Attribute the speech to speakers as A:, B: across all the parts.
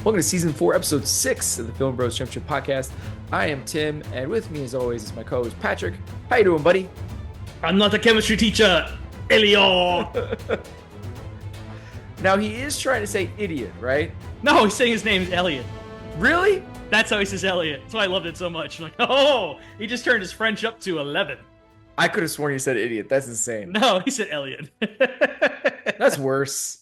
A: Welcome to Season 4, Episode 6 of the Film Bros Championship Podcast. I am Tim, and with me, as always, is my co-host, Patrick. How you doing, buddy?
B: I'm not a chemistry teacher, Elio.
A: Now, he is trying to say idiot, right?
B: No, he's saying his name is Elliot.
A: Really?
B: That's how he says Elliot. That's why I loved it so much. I'm like, oh, he just turned his French up to 11.
A: I could have sworn you said idiot. That's insane.
B: No, he said Elliot.
A: That's worse.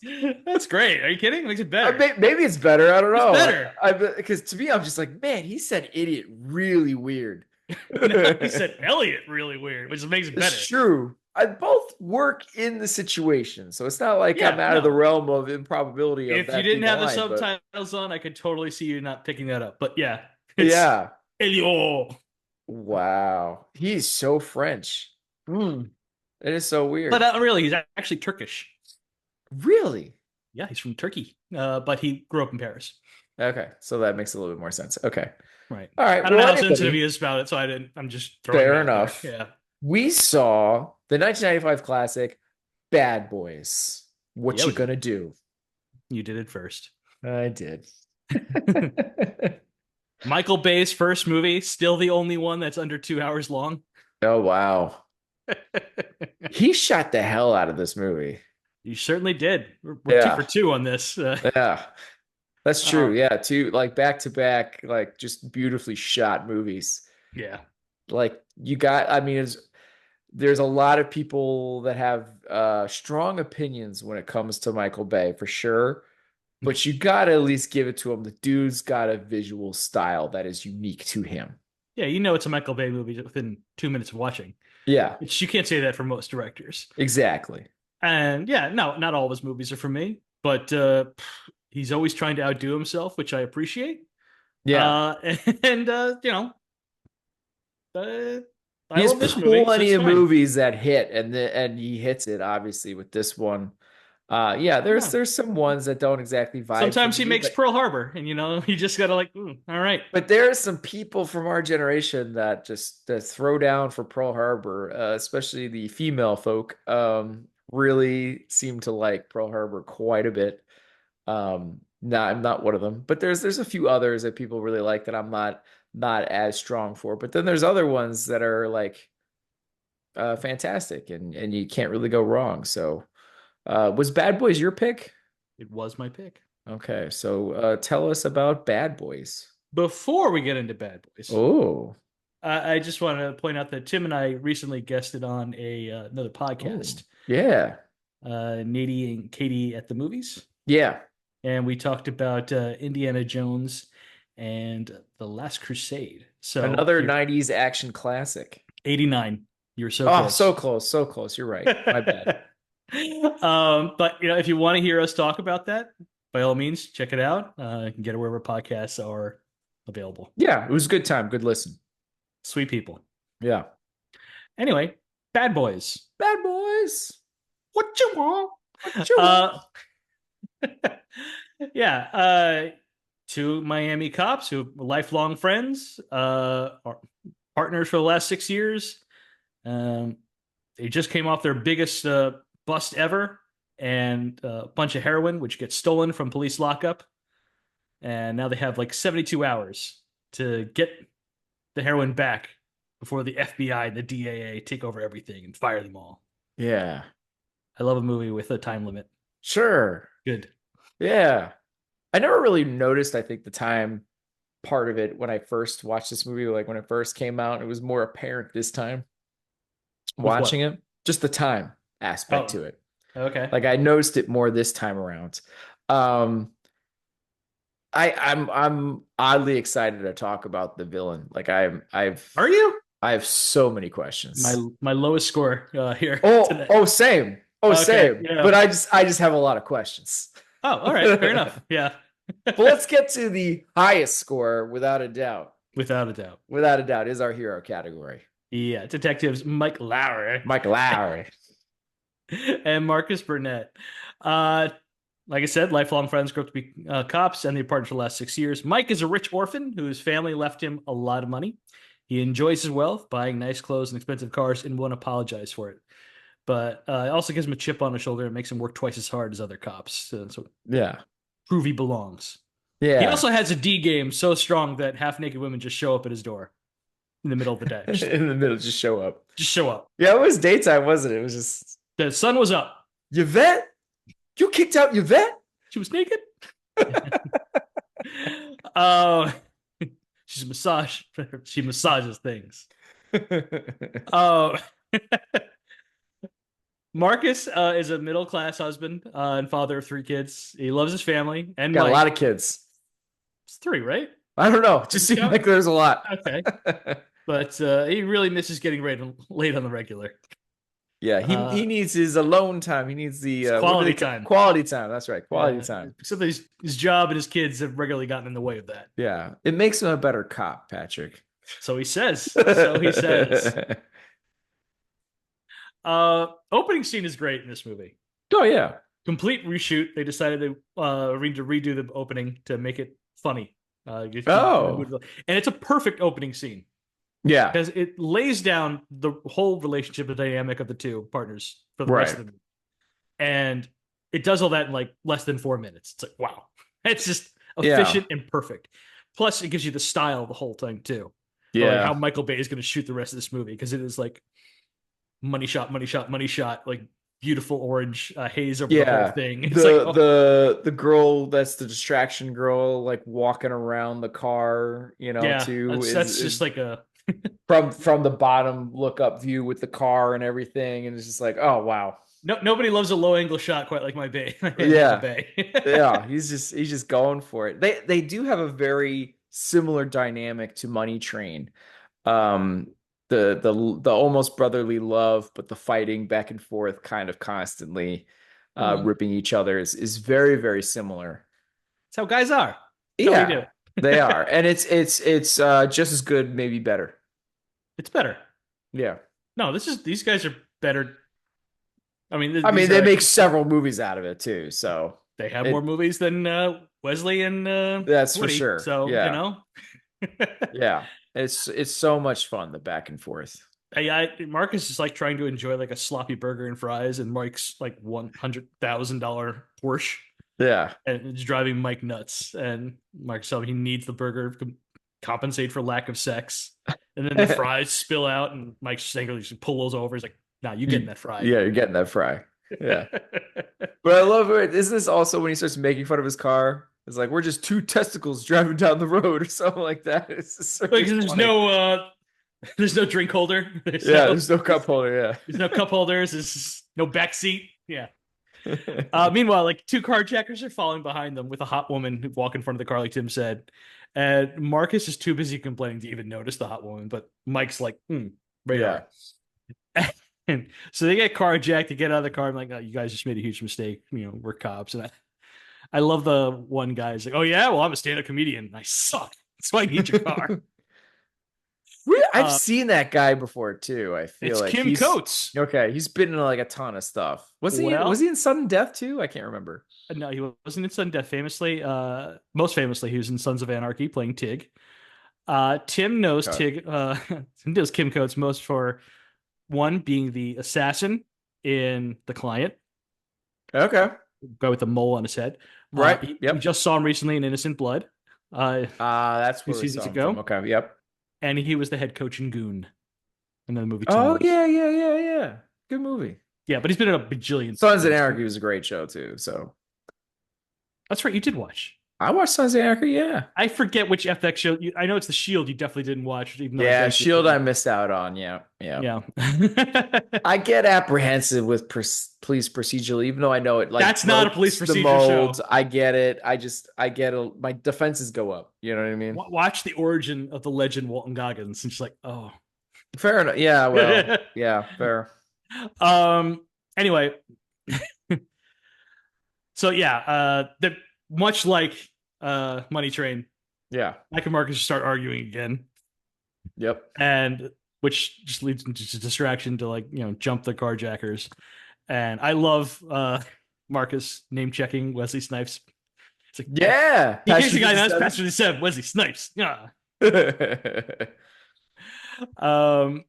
B: That's great. Are you kidding? It makes it better.
A: Maybe it's better. I don't know.
B: It's better.
A: Because to me, I'm just like, man, he said idiot really weird.
B: No, he said Elliot really weird, which makes it better.
A: It's true. I both work in the situation, so it's not like I'm out of the realm of improbability.
B: If you didn't have the subtitles on, I could totally see you not picking that up. But yeah.
A: Yeah.
B: Elio.
A: Wow. He's so French. It is so weird.
B: But really, he's actually Turkish.
A: Really?
B: Yeah, he's from Turkey. But he grew up in Paris.
A: Okay. So that makes a little bit more sense. Okay.
B: Right.
A: All right.
B: I don't know how sensitive he is about it, so I'm just throwing
A: Fair enough.
B: There. Yeah.
A: We saw the 1995 classic Bad Boys. What you gonna do?
B: You did it first.
A: I did.
B: Michael Bay's first movie, still the only one that's under 2 hours long.
A: Oh, wow. He shot the hell out of this movie.
B: You certainly did. We're 2 for 2 on this.
A: Yeah. That's true. Yeah. 2, like back to back, like just beautifully shot movies.
B: Yeah.
A: Like there's a lot of people that have strong opinions when it comes to Michael Bay, for sure. But you got to at least give it to him. The dude's got a visual style that is unique to him.
B: Yeah, you know it's a Michael Bay movie within 2 minutes of watching.
A: Yeah.
B: You can't say that for most directors.
A: Exactly.
B: And yeah, no, not all of his movies are for me. But he's always trying to outdo himself, which I appreciate.
A: Yeah.
B: He's
A: plenty of movies that hit, and he hits it obviously with this one. There's some ones that don't exactly vibe.
B: Sometimes he makes Pearl Harbor, and you just gotta all right.
A: But there are some people from our generation that throw down for Pearl Harbor, especially the female folk. Really seem to like Pearl Harbor quite a bit. I'm not one of them, but there's a few others that people really like that I'm not as strong for. But then there's other ones that are like fantastic, and you can't really go wrong. So was Bad Boys your pick?
B: It was my pick.
A: Okay, so tell us about Bad Boys.
B: Before we get into Bad Boys, I just want to point out that Tim and I recently guested on another podcast.
A: Yeah.
B: Nadie and Katie at the movies.
A: Yeah.
B: And we talked about Indiana Jones and The Last Crusade. So
A: another 90s action classic.
B: 89. You're so close.
A: So close. You're right. My bad.
B: But if you want to hear us talk about that, by all means, check it out. You can get it wherever podcasts are available.
A: Yeah, it was a good time. Good listen.
B: Sweet people.
A: Yeah.
B: Anyway, Bad Boys.
A: Bad Boys.
B: What you want? What you want? Yeah. 2 Miami cops who were lifelong friends, are partners for the last 6 years. They just came off their biggest bust ever, and a bunch of heroin, which gets stolen from police lockup. And now they have like 72 hours to get the heroin back before the FBI and the DAA take over everything and fire them all.
A: Yeah.
B: I love a movie with a time limit.
A: Sure.
B: Good.
A: Yeah. I never really noticed, I think, the time part of it when I first watched this movie. Like when it first came out, it was more apparent this time watching it. Just the time aspect to it.
B: Okay.
A: Like I noticed it more this time around. I'm oddly excited to talk about the villain. Like Are you? I have so many questions.
B: My lowest score here.
A: Same. Same. Yeah. But I just have a lot of questions.
B: Oh, all right. Fair enough. Yeah.
A: But let's get to the highest score, without a doubt.
B: Without a doubt.
A: Without a doubt, is our hero category.
B: Yeah, detectives Mike Lowry. And Marcus Burnett. Like I said, lifelong friends grew up to be cops, and they've partnered for the last 6 years. Mike is a rich orphan whose family left him a lot of money. He enjoys his wealth, buying nice clothes and expensive cars, and won't apologize for it. But it also gives him a chip on his shoulder and makes him work twice as hard as other cops. So
A: yeah,
B: prove he belongs. He
A: Yeah.
B: also has a D game so strong that half naked women just show up at his door in the middle of the day.
A: In the middle, just show up.
B: Just show up.
A: Yeah, it was daytime, wasn't it? It was just
B: The sun was up.
A: Yvette. You kicked out Yvette.
B: She was naked. Uh, she's a massage. She massages things. Uh, Marcus is a middle class husband and father of three kids. He loves his family and
A: Got a lot
B: Mike.
A: of kids.
B: It's three, right?
A: I don't know. Just seemed like there's a lot.
B: Okay, but he really misses getting late on the regular.
A: Yeah, he needs his alone time. He needs the
B: It's
A: what do
B: quality
A: they
B: time.
A: quality time. That's right, quality
B: Yeah,
A: time.
B: except that his job and his kids have regularly gotten in the way of that.
A: Yeah, it makes him a better cop, Patrick.
B: So he says. So he says. Opening scene is great in this movie.
A: Oh yeah.
B: Complete reshoot. They decided to redo the opening to make it funny.
A: Oh
B: And it's a perfect opening scene
A: yeah.
B: because it lays down the whole relationship and dynamic of the two partners for the rest
A: Right.
B: of the movie. And it does all that in like less than 4 minutes. It's like, wow. It's just
A: Yeah.
B: efficient and perfect. Plus, it gives you the style of the whole thing too. For like how
A: Yeah.
B: Michael Bay is going to shoot the rest of this movie because it is like money shot, money shot, money shot, like beautiful orange haze over the whole
A: Yeah.
B: thing. It's like,
A: The
B: oh,
A: the girl that's the distraction girl, like walking around the car,
B: yeah,
A: too,
B: that's
A: is
B: just like a
A: from the bottom look up view with the car and everything, and it's just like, oh wow.
B: no. Nobody loves a low angle shot quite like Michael
A: Yeah.
B: Bay.
A: Yeah, he's just going for it. They do have a very similar dynamic to Money Train. Um, the almost brotherly love, but the fighting back and forth kind of constantly
B: Mhm.
A: ripping each other is very, very similar.
B: That's how guys are. That's how we do.
A: Yeah, they are. And it's just as good, maybe better.
B: It's better.
A: Yeah.
B: No, these guys are better. I mean,
A: I mean,
B: these are
A: they make
B: actually
A: several movies out of it too, so
B: they have more
A: it
B: movies than Wesley and
A: that's for
B: Woody.
A: sure.
B: So you
A: Yeah.
B: know,
A: Yeah. It's so much fun, the back and forth.
B: Marcus is like trying to enjoy like a sloppy burger and fries, and Mike's like $100,000 Porsche,
A: Yeah.
B: and it's driving Mike nuts. And Mike's telling him he needs the burger to compensate for lack of sex. And then the fries spill out, and Mike's angrily just pulls over. He's like, "Nah, you getting that fry?"
A: Yeah, you're getting that fry. Yeah. But I love it. Isn't this also when he starts making fun of his car? It's like we're just two testicles driving down the road or something like that. It's just
B: Like
A: really funny.
B: there's no drink holder.
A: Yeah, there's no cup holder,
B: There's no cup holders. There's no back seat. Yeah.
A: yeah.
B: Meanwhile, like two carjackers are following behind them with a hot woman who walk in front of the car, like Tim said. And Marcus is too busy complaining to even notice the hot woman, but Mike's like,
A: Yeah.
B: radar. And so they get carjacked to get out of the car. I'm like, oh, you guys just made a huge mistake. We're cops. And I love the one guy's like, oh, yeah, well, I'm a stand up comedian. I suck. That's why I need your car.
A: I've seen that guy before too. I feel
B: It's
A: like
B: Kim
A: he's
B: Coates.
A: okay. He's been in like a ton of stuff. Was
B: Well,
A: he in Sudden Death too? I can't remember.
B: no, he wasn't in Sudden Death famously. Most famously, he was in Sons of Anarchy playing Tig. Tim knows
A: Okay.
B: Tig, knows Kim Coates most for one being the assassin in The Client,
A: Okay.
B: guy with the mole on his head.
A: Right.
B: We
A: Yep.
B: just saw him recently in Innocent Blood,
A: That's
B: two
A: where we
B: seasons
A: saw him from.
B: ago,
A: Okay. Yep.
B: and he was the head coach in Goon, and then the movie
A: Oh
B: Tumbles.
A: yeah, yeah, yeah, yeah. Good movie.
B: Yeah, but he's been in a bajillion
A: Sons of
B: things.
A: Anarchy was a great show too. So
B: That's right, you did watch.
A: I watched Sons of Anarchy. Yeah.
B: I forget which FX show. I know it's The Shield. You definitely didn't watch, even though I
A: Yeah,
B: begged you
A: Shield I
B: to.
A: missed out on. Yeah. Yeah.
B: Yeah.
A: I get apprehensive with police procedural, even though I know it like
B: That's not a police
A: breaks the
B: procedure show.
A: molds. I get it. I get my defenses go up. You know what I mean?
B: Watch the origin of the legend Walton Goggins, and she's like, oh.
A: Fair enough. Yeah. Well. Yeah. Fair.
B: um. Anyway, so yeah, the much like Money Train,
A: Yeah.
B: Mike and Marcus start arguing again,
A: Yep.
B: and which just leads into distraction to like jump the carjackers. And I love Marcus name checking Wesley Snipes. It's like,
A: Yeah.
B: he gives the guy
A: Pastor
B: that's Pastor the Seven, Wesley Snipes. Yeah.
A: Jesus.
B: Um,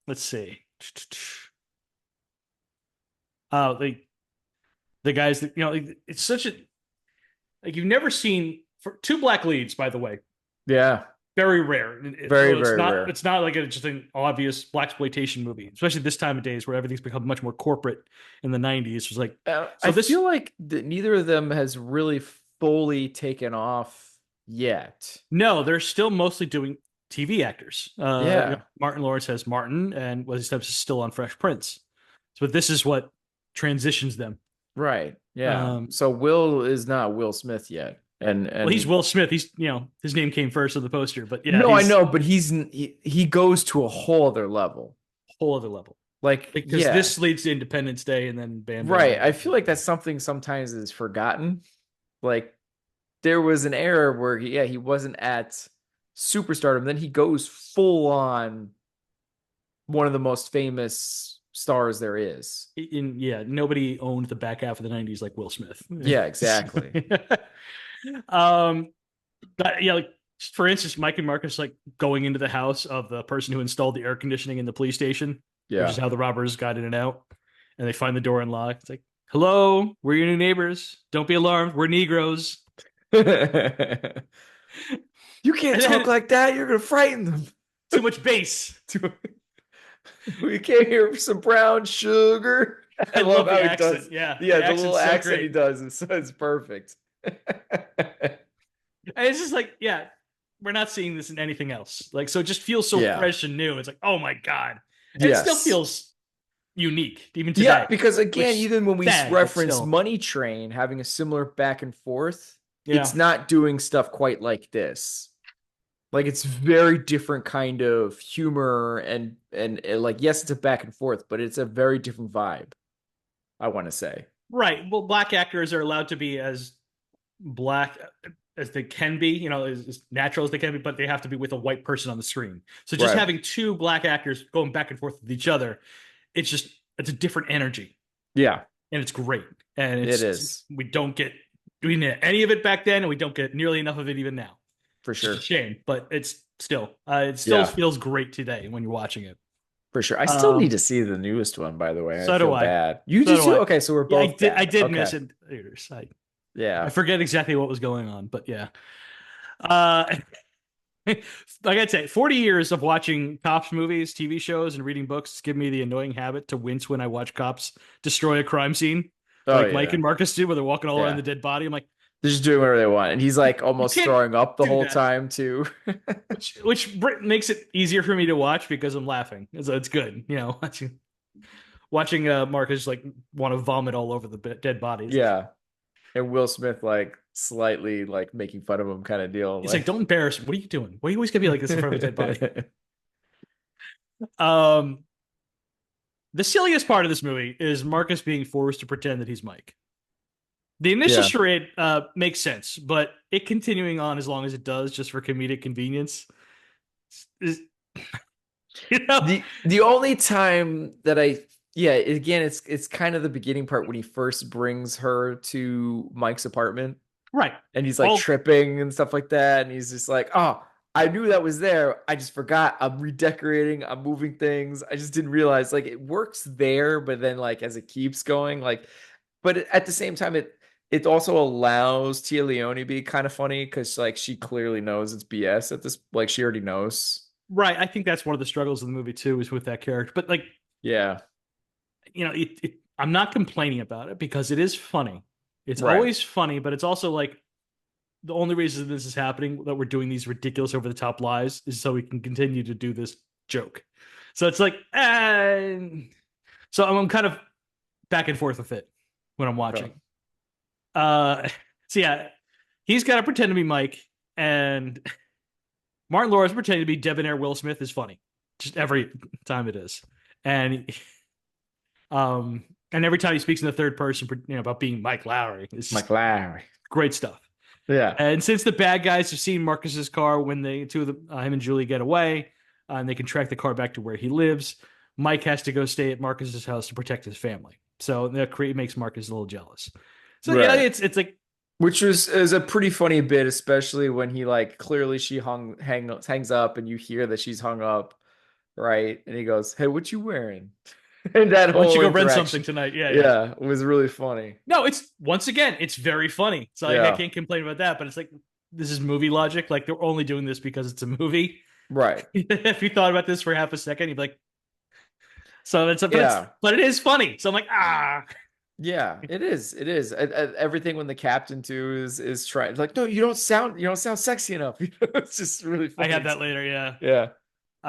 B: let's see. The guys that like, it's such a like you've never seen for two black leads, by the way,
A: Yeah.
B: very rare.
A: Very,
B: So it's
A: very
B: not
A: rare.
B: it's not like just an obvious black exploitation movie, especially this time of days where everything's become much more corporate. In the '90s, it was like so
A: I feel
B: this.
A: like neither of them has really fully taken off yet.
B: No, they're still mostly doing TV actors.
A: Yeah.
B: Martin Lawrence has Martin, and Wesley Snipes is still on Fresh Prince. So this is what transitions them.
A: Right. Yeah.
B: Um,
A: So Will is not Will Smith yet.
B: well, he's
A: And
B: Will Smith. He's his name came first on the poster, but yeah,
A: no, I
B: he's
A: know, but he goes to a whole other level.
B: a whole other level
A: Like,
B: because
A: yeah.
B: this leads to Independence Day, and then bam, bam,
A: Right.
B: bam.
A: I feel like that's something sometimes is forgotten. Like there was an era where he wasn't at superstardom. Then he goes full on one of the most famous stars there is.
B: Yeah, nobody owned the back half of the '90s like Will Smith.
A: Yeah, exactly.
B: um, but yeah, like for instance, Mike and Marcus like going into the house of the person who installed the air conditioning in the police station, which is
A: Yeah.
B: how the robbers got in and out. And they find the door unlocked. It's like, "Hello, we're your new neighbors. Don't be alarmed. We're Negroes."
A: You can't
B: And
A: talk
B: then
A: like that. You're gonna frighten them.
B: too much bass.
A: We came here for some brown sugar. I
B: I
A: love
B: love
A: how
B: the
A: he
B: accent.
A: does.
B: Yeah,
A: Yeah,
B: the
A: the little
B: accent's so
A: accent he
B: great.
A: does is perfect.
B: And it's just like, yeah, we're not seeing this in anything else. Like, so it just feels so
A: Yeah.
B: fresh and new. It's like, oh my God. And it still
A: Yes.
B: feels unique even
A: Yeah,
B: today,
A: because again,
B: which
A: even when we
B: sad, but
A: reference
B: still.
A: Money Train having a similar back and forth, it's
B: Yeah.
A: not doing stuff quite like this. Like it's very different kind of humor and like yes, it's a back and forth, but it's a very different vibe, I want to say.
B: Right. Well, black actors are allowed to be as black as they can be, as natural as they can be, but they have to be with a white person on the screen. So just
A: Right.
B: having two black actors going back and forth with each other, it's a different energy,
A: Yeah,
B: and it's great. And
A: it
B: it's
A: is
B: we didn't get any of it back then, and we don't get nearly enough of it even now.
A: for
B: It's just a
A: sure.
B: shame, but it still
A: Yeah,
B: feels great today when you're watching it.
A: for sure. I still need
B: Um,
A: to see the newest one, by the way. I
B: so do
A: feel
B: I.
A: bad. You
B: So
A: do
B: do
A: too?
B: I.
A: Okay, so we're
B: Yeah, I
A: both
B: did. I
A: bad.
B: did miss
A: Okay.
B: it in theaters. I
A: Yeah.
B: forget exactly what was going on, but yeah. Uh, like I'd say, 40 years of watching cops movies, TV shows, and reading books give me the annoying habit to wince when I watch cops destroy a crime scene,
A: Oh
B: like Mike
A: yeah.
B: and Marcus do, where they're walking all around
A: Yeah.
B: the dead body. I'm like,
A: They're just doing whatever they want. And he's like
B: you
A: almost
B: can't
A: throwing up the
B: do
A: whole
B: that.
A: time too.
B: Which makes it easier for me to watch because I'm laughing. So it's good, watching Marcus like want to vomit all over the dead bodies.
A: Yeah. And Will Smith like slightly like making fun of him kind of deal.
B: He's like,
A: Like
B: "Don't embarrass me. What are you doing? Why are you always gonna be like this in front of a dead body?" Um, the silliest part of this movie is Marcus being forced to pretend that he's Mike. The initial
A: Yeah.
B: charade makes sense, but it continuing on as long as it does, just for comedic convenience, is, you know,
A: The only time that I yeah, again it's kind of the beginning part when he first brings her to Mike's apartment
B: right?
A: and he's like
B: All
A: tripping and stuff like that and he's just like, "Oh, I knew that was there. I just forgot. I'm redecorating, I'm moving things. I just didn't realize like it works there, but then like as it keeps going like but at the same time it also allows Tia Leone to be kind of funny because like she clearly knows it's BS at this like she already knows.
B: right. I think that's one of the struggles of the movie too, is with that character. But like,
A: Yeah.
B: I'm not complaining about it because it is funny. It's
A: Right.
B: always funny, but it's also like the only reason this is happening, that we're doing these ridiculous over the top lies, is so we can continue to do this joke. So it's like, so I'm kind of back and forth with it when I'm
A: Okay.
B: watching. Uh, so yeah, he's got to pretend to be Mike, and Martin Lawrence pretending to be debonair Will Smith is funny, just every time it is, and and every time he speaks in the third person, about being Mike Lowry, it's just
A: Mike Larry.
B: great stuff.
A: Yeah.
B: And since the bad guys have seen Marcus's car when him and Julie get away, and they can track the car back to where he lives, Mike has to go stay at Marcus's house to protect his family. So that makes Marcus a little jealous. So yeah,
A: Right.
B: it's like,
A: Which is a pretty funny bit, especially when he like clearly she hangs up and you hear that she's hung up, right? And he goes, "Hey, what you wearing?" And that
B: why don't you
A: whole
B: go rent something
A: interaction,
B: tonight? Yeah, yeah.
A: yeah, was really funny.
B: No, it's once again, it's very funny. So I
A: Yeah.
B: can't complain about that. But it's like this is movie logic. Like they're only doing this because it's a movie.
A: Right.
B: If you thought about this for half a second, you'd be like, so
A: Yeah.
B: but it is funny. So I'm like, ah,
A: Yeah, it is. It is. Everything when the captain too is trying like, no, you don't sound sexy enough. It's just really
B: I
A: funny.
B: have that later. Yeah.
A: Yeah.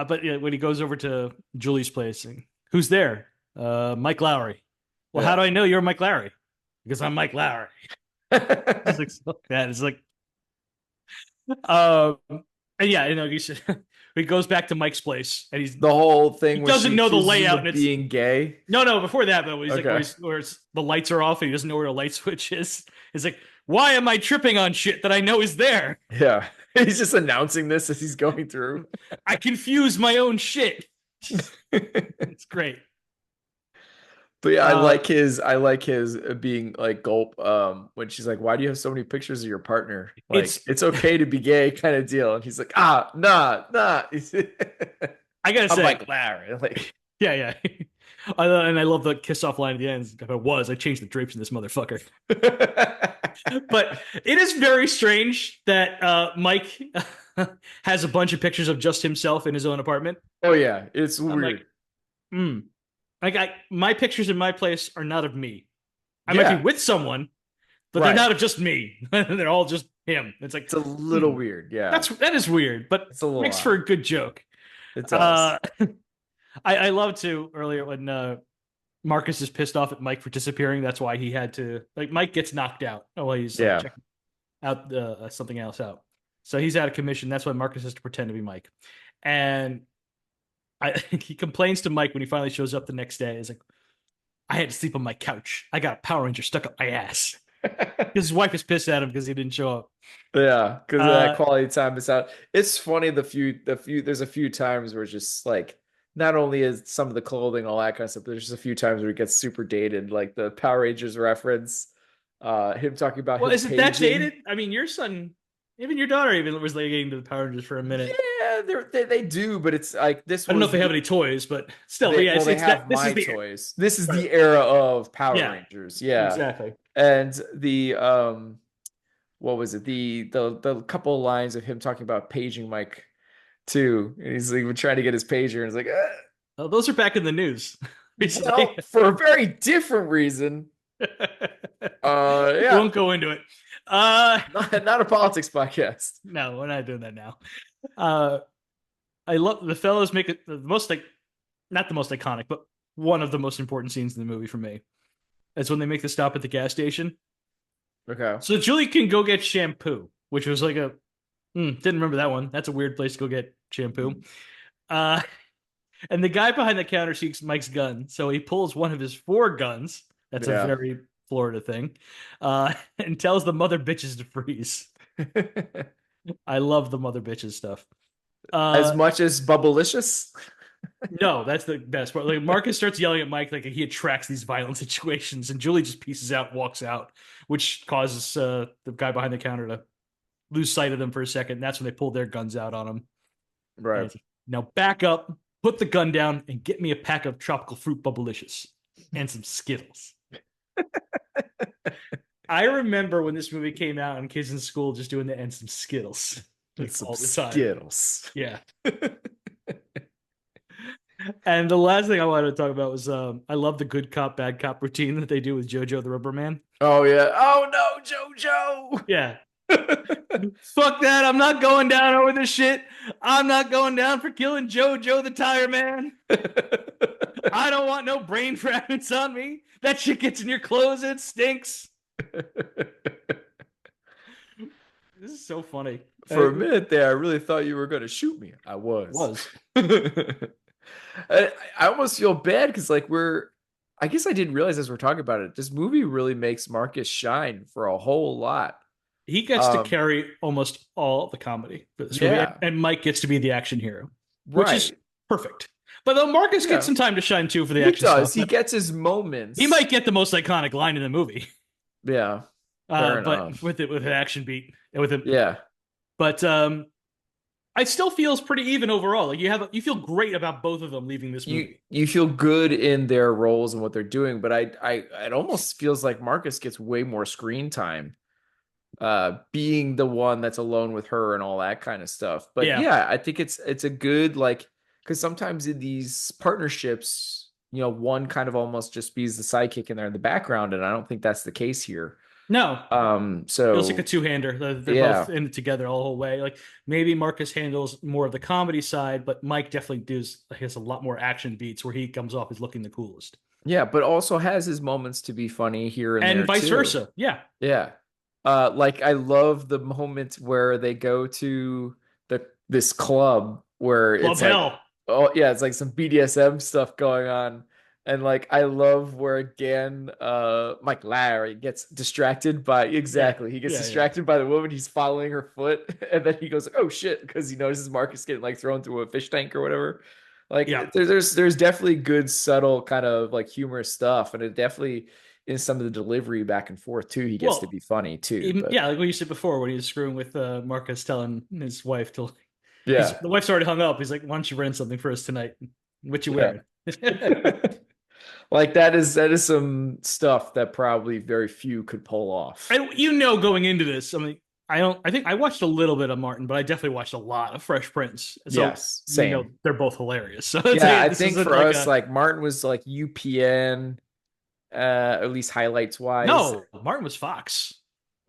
B: But yeah, when he goes over to Julie's place, and, who's there? Mike Lowry. Well, how
A: Yeah.
B: do I know you're Mike Lowry? Because I'm Mike Lowry. It's like so bad. It's like, um, and yeah, you know, he goes back to Mike's place, and
A: The whole
B: he
A: thing where
B: doesn't
A: she
B: know the
A: accuses him
B: layout, and
A: of
B: it's
A: being gay.
B: no, before that, but he's like,
A: Okay.
B: the lights are off, and he doesn't know where the light switch is. He's like, why am I tripping on shit that I know is there?
A: Yeah. He's just announcing this as he's going through.
B: I confuse my own shit. It's great.
A: But yeah,
B: Uh,
A: I like his being like gulp when she's like, why do you have so many pictures of your partner? Like,
B: it's
A: it's okay to be gay kind of deal. And he's like, ah, nah.
B: I gotta
A: I'm
B: say,
A: like Larry. Like
B: yeah. And I love the kiss off line at the end. If it was, I changed the drapes in this motherfucker. But it is very strange that Mike has a bunch of pictures of just himself in his own apartment.
A: Oh yeah, it's
B: I'm like,
A: weird.
B: hmm. My pictures in my place are not of me. I might be
A: Yeah,
B: with someone, but they're
A: right.
B: not of just me. They're all just him. It's like,
A: It's a little
B: hmm,
A: weird. Yeah,
B: that is weird, but
A: it's a little
B: makes for
A: odd.
B: a good joke.
A: It does.
B: Uh, I love to earlier when Marcus is pissed off at Mike for disappearing. That's why he had to like Mike gets knocked out while he's like
A: Yeah.
B: checking out something else out. So he's out of commission. That's why Marcus has to pretend to be Mike. And he complains to Mike when he finally shows up the next day. He's like, I had to sleep on my couch. I got a Power Ranger stuck up my ass. Because his wife is pissed at him because he didn't show up.
A: Yeah, because of that
B: Uh,
A: quality time is out. It's funny there's a few times where it's just like not only is some of the clothing all that kind of stuff, but there's just a few times where it gets super dated, like the Power Rangers reference, him talking about
B: well,
A: him
B: is it that
A: paging.
B: dated? I mean, your son, even your daughter, even was like getting to the Power Rangers for a minute.
A: Yeah, they do, but it's like this
B: I don't know if
A: was
B: they have
A: the
B: any toys, but still,
A: they
B: yeah,
A: well they
B: it's that.
A: have
B: This is
A: my
B: the
A: toys. This is
B: right.
A: the era of Power
B: Yeah,
A: Rangers. Yeah.
B: exactly.
A: And the what was it? The couple of lines of him talking about paging Mike too. And he's like trying to get his pager and it's like
B: Oh, those are back in the news recently.
A: well, for a very different reason.
B: We
A: Yeah.
B: won't go into it. Uh,
A: Not a politics podcast.
B: no, we're not doing that now. Uh, I love the fellows make it the most like not the most iconic, but one of the most important scenes in the movie for me. That's when they make the stop at the gas station.
A: Okay.
B: So Julie can go get shampoo, which was like didn't remember that one. That's a weird place to go get shampoo. Uh, and the guy behind the counter seeks Mike's gun, so he pulls one of his four guns. That's a
A: Yeah.
B: very Florida thing, and tells the mother bitches to freeze. I love the mother bitches stuff.
A: As
B: Uh,
A: much as Bubblicious.
B: no, that's the best part. Like Marcus starts yelling at Mike like he attracts these violent situations, and Julie just pieces out, and walks out, which causes the guy behind the counter to lose sight of them for a second. That's when they pull their guns out on him. And
A: Right.
B: he's like, now back up, put the gun down, and get me a pack of tropical fruit bubblicious and some Skittles. I remember when this movie came out and kids in school just doing the and some Skittles
A: And
B: like
A: some
B: all the time.
A: Skittles.
B: Yeah. And the last thing I wanted to talk about was I love the good cop, bad cop routine that they do with JoJo the Rubber Man.
A: Oh yeah. Oh no,
B: Yeah.
A: JoJo.
B: Fuck that. I'm not going down over this shit. I'm not going down for killing JoJo the Tire Man. I don't want no brain fragments on me. That shit gets in your clothes. It stinks. This is so funny.
A: For a
B: It
A: minute there, I really thought you were going to shoot me. I was.
B: was.
A: I almost feel bad because, like, I guess I didn't realize as we're talking about it, this movie really makes Marcus shine for a whole lot.
B: He gets to
A: Um,
B: carry almost all the comedy for this movie,
A: yeah,
B: and Mike gets to be the action hero, which is
A: right.
B: perfect. But though Marcus gets
A: Yeah,
B: some time to shine too for the
A: he
B: action stuff,
A: does. He gets his
B: he
A: moments.
B: might get the most iconic line in the movie.
A: Yeah, fair
B: But
A: enough.
B: with an action beat with him,
A: Yeah,
B: but it still feels pretty even overall. Like you feel great about both of them leaving this movie.
A: you feel good in their roles and what they're doing, but it almost feels like Marcus gets way more screen time. being the one that's alone with her and all that kind of stuff. But
B: Yeah.
A: yeah, I think it's a good like because sometimes in these partnerships, one kind of almost just be the sidekick and they're in the background, and I don't think that's the case here.
B: No, feels like a
A: So
B: two-hander. They're both
A: yeah,
B: in it together all the whole way. Like maybe Marcus handles more of the comedy side, but Mike definitely does has a lot more action beats where he comes off as looking the coolest.
A: yeah, but also has his moments to be funny here and
B: And
A: there
B: vice
A: too.
B: versa. Yeah.
A: Yeah. Like I love the moment where they go to this club where
B: Club
A: it's like,
B: Hell.
A: oh yeah, it's like some BDSM stuff going on. And like I love where again Mike Larry gets distracted by
B: Yeah.
A: exactly. He gets
B: Yeah, yeah.
A: distracted by the woman, he's following her foot, and then he goes, "Oh shit," because he notices Marcus getting like thrown through a fish tank or whatever.
B: Yeah.
A: Like there's definitely good subtle kind of like humorous stuff, and it definitely in some of the delivery back and forth too, he gets to
B: Well,
A: be funny too.
B: even,
A: But
B: yeah, like what you said before when he was screwing with Marcus telling his wife to
A: yeah,
B: the wife's already hung up. He's like, "Why don't you rent something for us tonight? What you
A: yeah.
B: wearing?"
A: Like that is some stuff that probably very few could pull off.
B: And going into this, I mean, I don't. I think I watched a little bit of Martin, but I definitely watched a lot of Fresh Prince. So
A: Yes, same.
B: they're both hilarious. So
A: Yeah, I
B: this
A: think
B: isn't
A: for
B: like
A: us,
B: a
A: like Martin was like UPN, at least highlights wise.
B: no. Martin was Fox,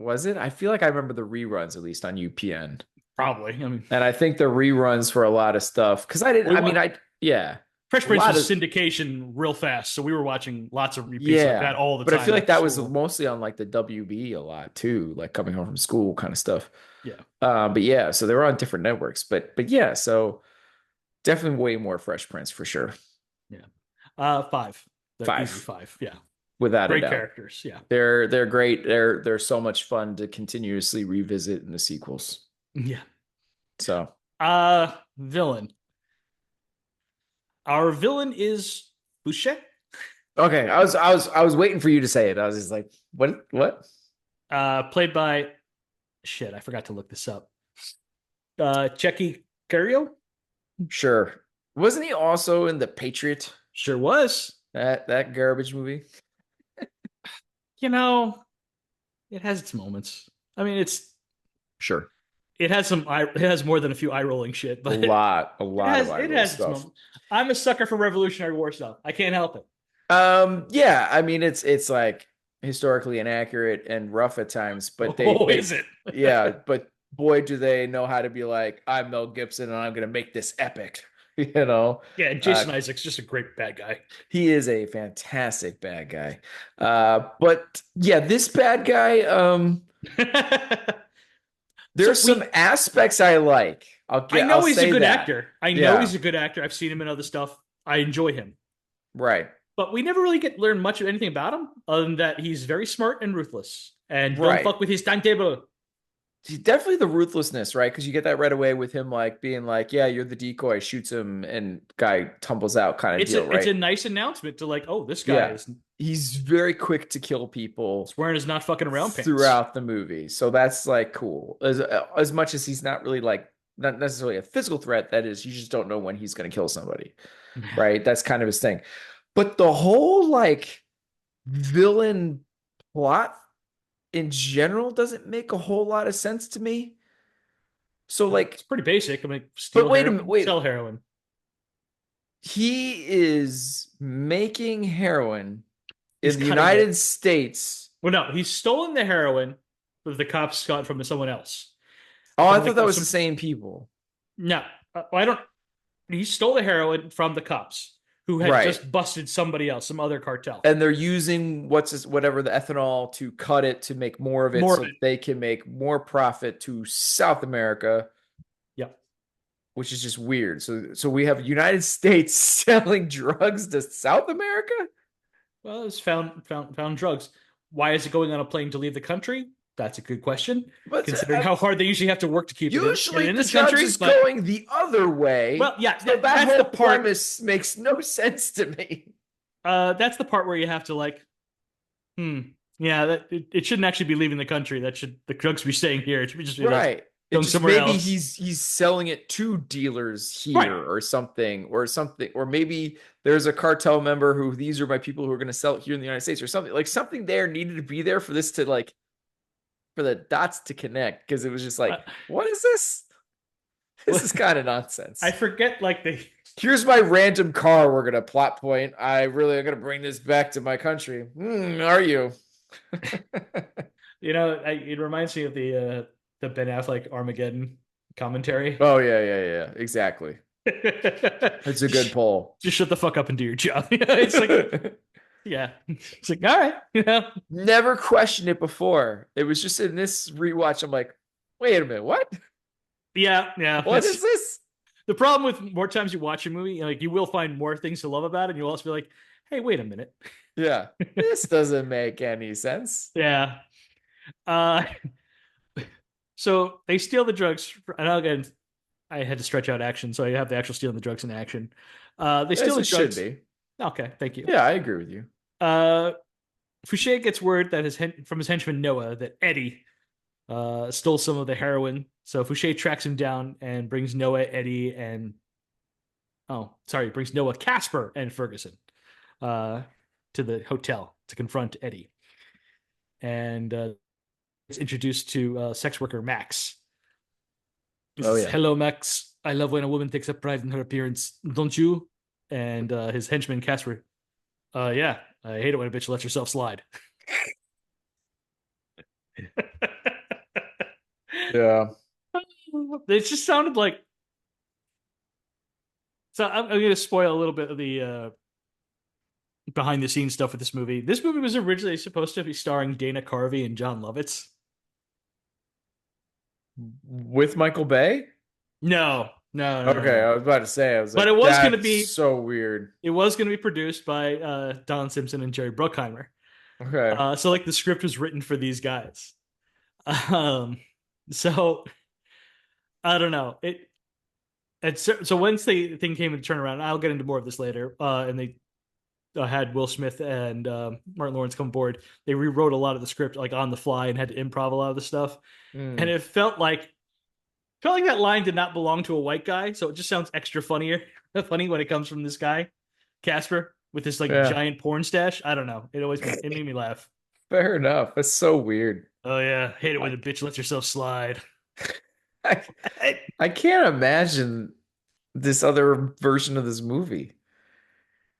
A: Was it? I feel like I remember the reruns at least on UPN.
B: probably. I mean,
A: And I think the reruns for a lot of stuff because
B: we
A: I mean,
B: wa-
A: yeah,
B: Fresh
A: a
B: Prince
A: lot
B: was
A: of,
B: syndication real fast, so we were watching lots of repeats like that
A: yeah.
B: all the
A: But I
B: time
A: feel like
B: after
A: that was
B: school.
A: mostly on like the WB a lot too, like coming home from school kind of stuff.
B: Yeah,
A: But yeah, so they were on different networks. But yeah, so definitely way more Fresh Prince for sure.
B: yeah. Five. They're easy
A: Five,
B: five. Yeah,
A: without a
B: great
A: doubt.
B: characters. Yeah,
A: They're great. They're so much fun to continuously revisit in the sequels.
B: yeah.
A: So
B: Villain. Our villain is Boucher.
A: okay, I was waiting for you to say it. I was just like, what?
B: Played by shit. I forgot to look this up. Checky Cario
A: Sure. Wasn't he also in The Patriot?
B: sure was.
A: That garbage movie?
B: You know, it has its moments. I mean,
A: Sure.
B: it has some it has more than a few eye rolling shit,
A: A
B: but
A: lot, a lot of eye
B: it
A: roll
B: has its
A: stuff.
B: moments. I'm a sucker for Revolutionary War stuff. I can't help it.
A: Yeah, I mean it's like historically inaccurate and rough at times, but
B: Oh, is it?
A: yeah, but boy do they know how to be like, I'm Mel Gibson and I'm gonna make this epic, you know.
B: Yeah,
A: Uh
B: Jason Isaacs just a great bad guy.
A: he is a fantastic bad guy. But yeah, this bad guy,
B: So
A: there's some aspects I like.
B: I
A: I'll
B: know he's a
A: say
B: good
A: that.
B: actor. I know
A: Yeah,
B: he's a good actor. I've seen him in other stuff. I enjoy him.
A: right.
B: But we never really get learn much of anything about him other than that he's very smart and ruthless and don't
A: Right.
B: fuck with his timetable.
A: Definitely the ruthlessness, right? Because you get that right away with him, like being like, "Yeah, you're the decoy," shoots him, and guy tumbles out, kind of deal,
B: It's
A: right?
B: a nice announcement to like, oh, this guy
A: Yeah,
B: is
A: he's very quick to kill people
B: wearing his not fucking around pants.
A: throughout the movie, so that's like cool. As much as he's not really like not necessarily a physical threat, that is, you just don't know when he's going to kill somebody, right? That's kind of his thing. But the whole like villain plot in general doesn't make a whole lot of sense to me. So
B: It's
A: like,
B: pretty basic. I mean,
A: but
B: steal
A: wait a minute,
B: heroin,
A: wait.
B: sell heroin.
A: He is making heroin
B: He's
A: in the
B: cutting it.
A: United States.
B: Well, no, he's stolen the heroin that the cops got from someone else.
A: Oh, I
B: From
A: thought
B: like
A: that was the
B: some
A: same people.
B: no, I don't. He stole the heroin from the cops who had
A: Right.
B: just busted somebody else, some other cartel.
A: And they're using whatever the ethanol to cut it to make more of it
B: More of
A: so
B: it.
A: they can make more profit to South America,
B: Yep.
A: which is just weird. So we have United States selling drugs to South America?
B: Well, it's found drugs. Why is it going on a plane to leave the country? That's a good question,
A: But
B: considering how hard they usually have to work to keep it
A: usually
B: in
A: the
B: this
A: drug
B: country.
A: is
B: But
A: going the other way.
B: well, yeah,
A: So that
B: that's the
A: whole
B: part.
A: premise makes no sense to me.
B: That's the part where you have to like, hmm, yeah, it shouldn't actually be leaving the country. That should the drugs be staying here. It should be just be like
A: Right. It
B: going
A: just
B: somewhere
A: maybe
B: else.
A: he's selling it to dealers
B: Right.
A: here or something, or maybe there's a cartel member who these are my people who are going to sell it here in the United States or something. Like something there needed to be there for this to like for the dots to connect because it was just
B: Uh,
A: like, what is this? This is kind of
B: I
A: nonsense.
B: forget like they
A: Here's my random car we're gonna plot point. I really am gonna bring this back to my country. Are you?
B: it reminds me of the Ben Affleck Armageddon commentary.
A: Oh yeah, yeah, yeah. Exactly. It's a good
B: just,
A: poll.
B: just shut the fuck up and do your job. It's like, yeah, it's like, all right,
A: Never questioned it before. It was just in this rewatch. I'm like, wait a minute, what?
B: yeah, yeah.
A: What
B: It's
A: is this?
B: the problem with more times you watch a movie, like you will find more things to love about it, and you'll also be like, hey, wait a minute.
A: Yeah, this doesn't make any sense.
B: Yeah. Uh, so they steal the drugs, and again, I had to stretch out action, so I have the actual stealing the drugs in action. They steal
A: As
B: the
A: it should
B: drugs.
A: be.
B: Okay, thank you.
A: Yeah, I agree with you.
B: Uh, Fouché gets word that from his henchman Noah that Eddie stole some of the heroin. So Fouché tracks him down and brings Noah, Eddie, and brings Noah, Casper, and Ferguson uh, to the hotel to confront Eddie. And it's introduced to sex worker Max. He
A: Oh
B: says,
A: yeah.
B: "Hello, Max. I love when a woman takes a pride in her appearance, don't you?" And his henchman Casper, yeah, I hate it when a bitch lets herself slide.
A: Yeah.
B: It just sounded like. So I'm going to spoil a little bit of the behind the scenes stuff with this movie. This movie was originally supposed to be starring Dana Carvey and John Lovitz.
A: With Michael Bay?
B: No, no, no, no,
A: Okay,
B: no.
A: I was about to say, I was
B: But
A: like,
B: it was going to
A: that's
B: be
A: so weird.
B: it was going to be produced by Don Simpson and Jerry Bruckheimer.
A: Okay.
B: So like the script was written for these guys. Um, so I don't know it. So once the thing came to turn around, I'll get into more of this later. And they had Will Smith and Martin Lawrence come aboard. They rewrote a lot of the script like on the fly and had to improv a lot of the stuff. And
A: Mm,
B: it felt like that line did not belong to a white guy, so it just sounds extra funny when it comes from this guy, Casper, with this like
A: yeah.
B: giant porn stash. I don't know. It made me laugh.
A: Fair enough. That's so weird.
B: Oh yeah, hate it when
A: I,
B: a bitch lets herself slide.
A: I, I can't imagine this other version of this movie.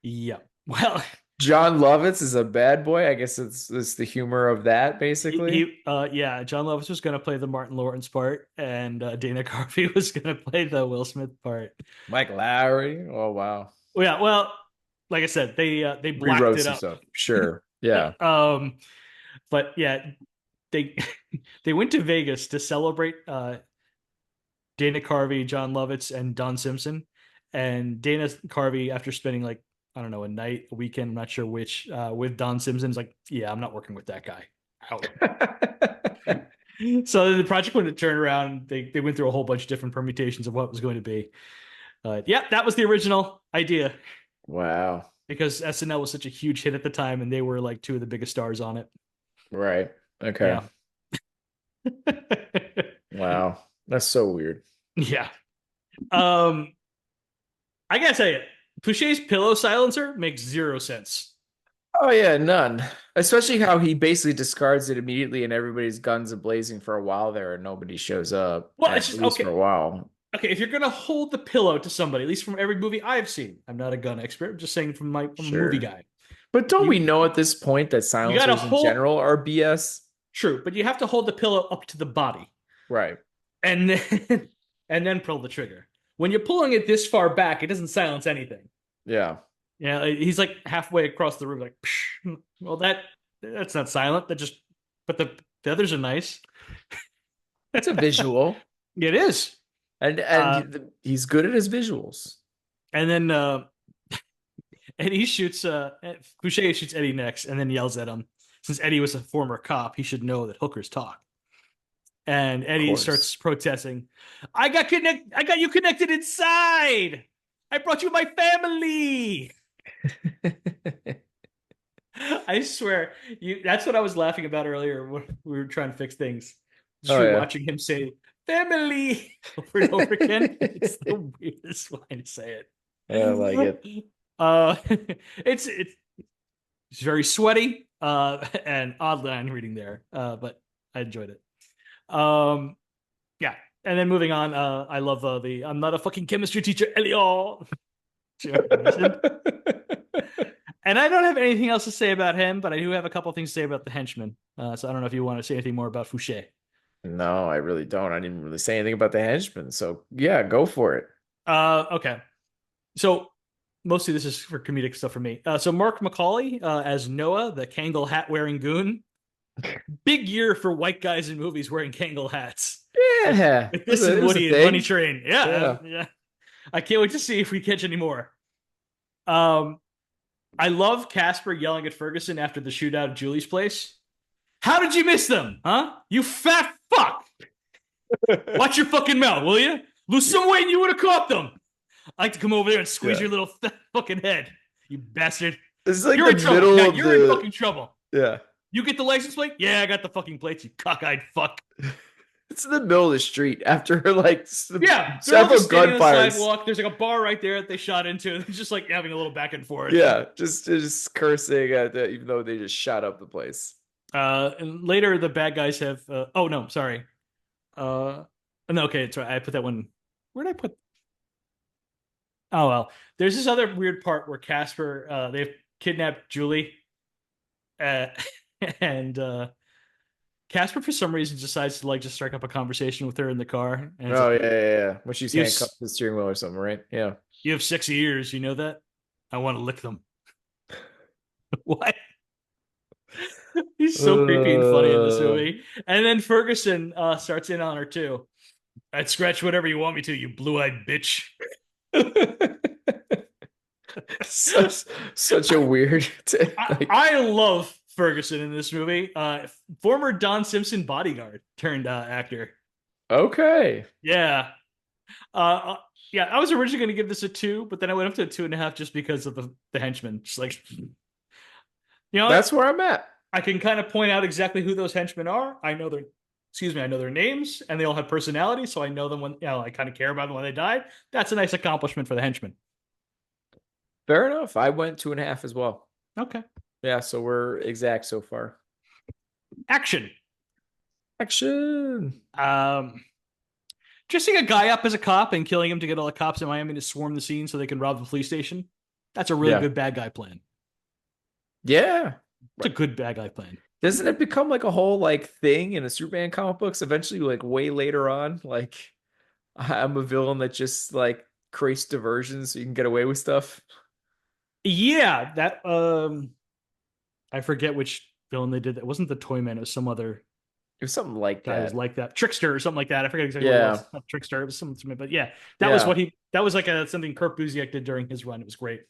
B: Yeah. Well,
A: John Lovitz is a bad boy. I guess it's the humor of that, basically.
B: yeah, John Lovitz was gonna play the Martin Lawrence part, and Dana Carvey was gonna play the Will Smith part.
A: Mike Lowry. Oh wow.
B: Well, yeah, well, like I said, they blacked
A: Rewrote
B: it
A: some
B: up.
A: stuff. Sure. Yeah.
B: um, but yeah, they they went to Vegas to celebrate Dana Carvey, John Lovitz, and Don Simpson. And Dana Carvey, after spending like I don't know a night, a weekend, I'm not sure which, with Don Simpson, is like, yeah, I'm not working with that guy. Out. So the project went to turn around. They went through a whole bunch of different permutations of what it was going to be. Yeah, that was the original idea
A: Wow.
B: because SNL was such a huge hit at the time, and they were like two of the biggest stars on it.
A: Right. Okay.
B: Yeah.
A: Wow. That's so weird.
B: Yeah. Um, I gotta tell you, Fouché's pillow silencer makes zero sense.
A: Oh yeah, none. Especially how he basically discards it immediately and everybody's guns are blazing for a while there and nobody shows up,
B: Well, it's
A: at
B: just
A: least for
B: okay.
A: a while.
B: Okay, if you're gonna hold the pillow to somebody, at least from every movie I've seen, I'm not a gun expert. I'm just saying from a movie
A: Sure.
B: guy.
A: But don't we
B: You
A: know at this point that
B: you gotta
A: silencers in
B: hold
A: general are BS?
B: true, but you have to hold the pillow up to the body
A: Right.
B: and then and then pull the trigger. When you're pulling it this far back, it doesn't silence anything.
A: Yeah.
B: Yeah, he's like halfway across the room, like, psh. Well, that's not silent. But the others are nice.
A: It's a visual.
B: It is.
A: And
B: Uh,
A: he's good at his visuals.
B: and then Eddie shoots Fouché shoots Eddie next, and then yells at him. Since Eddie was a former cop, he should know that hookers talk. And
A: Of
B: Eddie starts
A: course.
B: protesting. I got you connected inside. I brought you my family. I swear, that's what I was laughing about earlier when we were trying to fix things. Just
A: Oh yeah.
B: rewatching him say family over and over again. It's the weirdest line to say
A: I like it.
B: it. It's very sweaty and odd line reading there, but I enjoyed it. Um, yeah. And then moving on, I love the I'm not a fucking chemistry teacher, Elio. And I don't have anything else to say about him, but I do have a couple things to say about the henchman. So I don't know if you want to say anything more about Fouché.
A: No, I really don't. I didn't really say anything about the henchman. So yeah, go for it.
B: Okay. So mostly this is for comedic stuff for me. So Mark Macaulay as Noah, the Kangol hat wearing goon. Big year for white guys in movies wearing Kangol hats. With,
A: Yeah,
B: with this
A: it
B: and
A: was a
B: Woody and Money
A: thing.
B: Train. Yeah,
A: Yeah.
B: yeah. I can't wait to see if we catch any more. Um, I love Casper yelling at Ferguson after the shootout at Julie's place. How did you miss them, huh? You fat fuck! Watch your fucking mouth, will you? Lose some weight and you would have caught them. I like to come over there and squeeze
A: Yeah.
B: your little fat fucking head, you bastard.
A: This is like
B: You're
A: the
B: in trouble.
A: middle
B: Now
A: of
B: you're in
A: the
B: fucking trouble.
A: yeah.
B: You get the license plate? Yeah, I got the fucking plates, you cockeyed fuck.
A: It's in the middle of the street after like
B: Yeah, they're all
A: several
B: just standing on the
A: gunfires.
B: sidewalk. There's like a bar right there that they shot into. They're just like having a little back and forth.
A: Yeah, just cursing at the, even though they just shot up the place.
B: And later the bad guys have. Oh no, sorry. Uh, no, okay, it's right. I put that one. Where did I put? Oh well, there's this other weird part where Casper they've kidnapped Julie, uh, and Casper for some reason decides to like just strike up a conversation with her in the car, and it's
A: Oh
B: like
A: yeah, yeah, yeah. When she's
B: you have,
A: handcuffed to the steering wheel or something, right? Yeah.
B: you have 6 years, you know that? I want to lick them. What? He's so creepy and funny in this
A: Uh,
B: movie. And then Ferguson starts in on her too. I'd scratch whatever you want me to, you blue-eyed bitch.
A: such such a weird like
B: I love Ferguson in this movie. Former Don Simpson bodyguard turned actor.
A: okay.
B: Yeah. Uh, uh, yeah, I was originally going to give this a 2, but then I went up to a 2.5 just because of the henchman. Just like, you know,
A: That's where I'm at.
B: I can kind of point out exactly who those henchmen are. I know their, excuse me, I know their names, and they all have personality, so I know them when, I kind of care about them when they died. That's a nice accomplishment for the henchmen.
A: Fair enough. I went 2.5 as well.
B: Okay.
A: Yeah, so we're exact so far.
B: Action.
A: Action.
B: Um, Dressing a guy up as a cop and killing him to get all the cops in Miami to swarm the scene so they can rob the police station. That's a really
A: Yeah.
B: good bad guy plan.
A: Yeah.
B: It's a good bad guy plan.
A: Doesn't it become like a whole like thing in the Superman comic books eventually, like way later on? Like I'm a villain that just like creates diversions so you can get away with stuff.
B: Yeah, that I forget which villain they did that. It wasn't the Toyman, it was some other
A: It was something like
B: guy who was
A: that.
B: like that. Trickster or something like that. I forget exactly what it
A: Yeah.
B: was. Not Trickster, it was something, but yeah,
A: Yeah.
B: that was like something Kurt Busiek did during his run. It was great.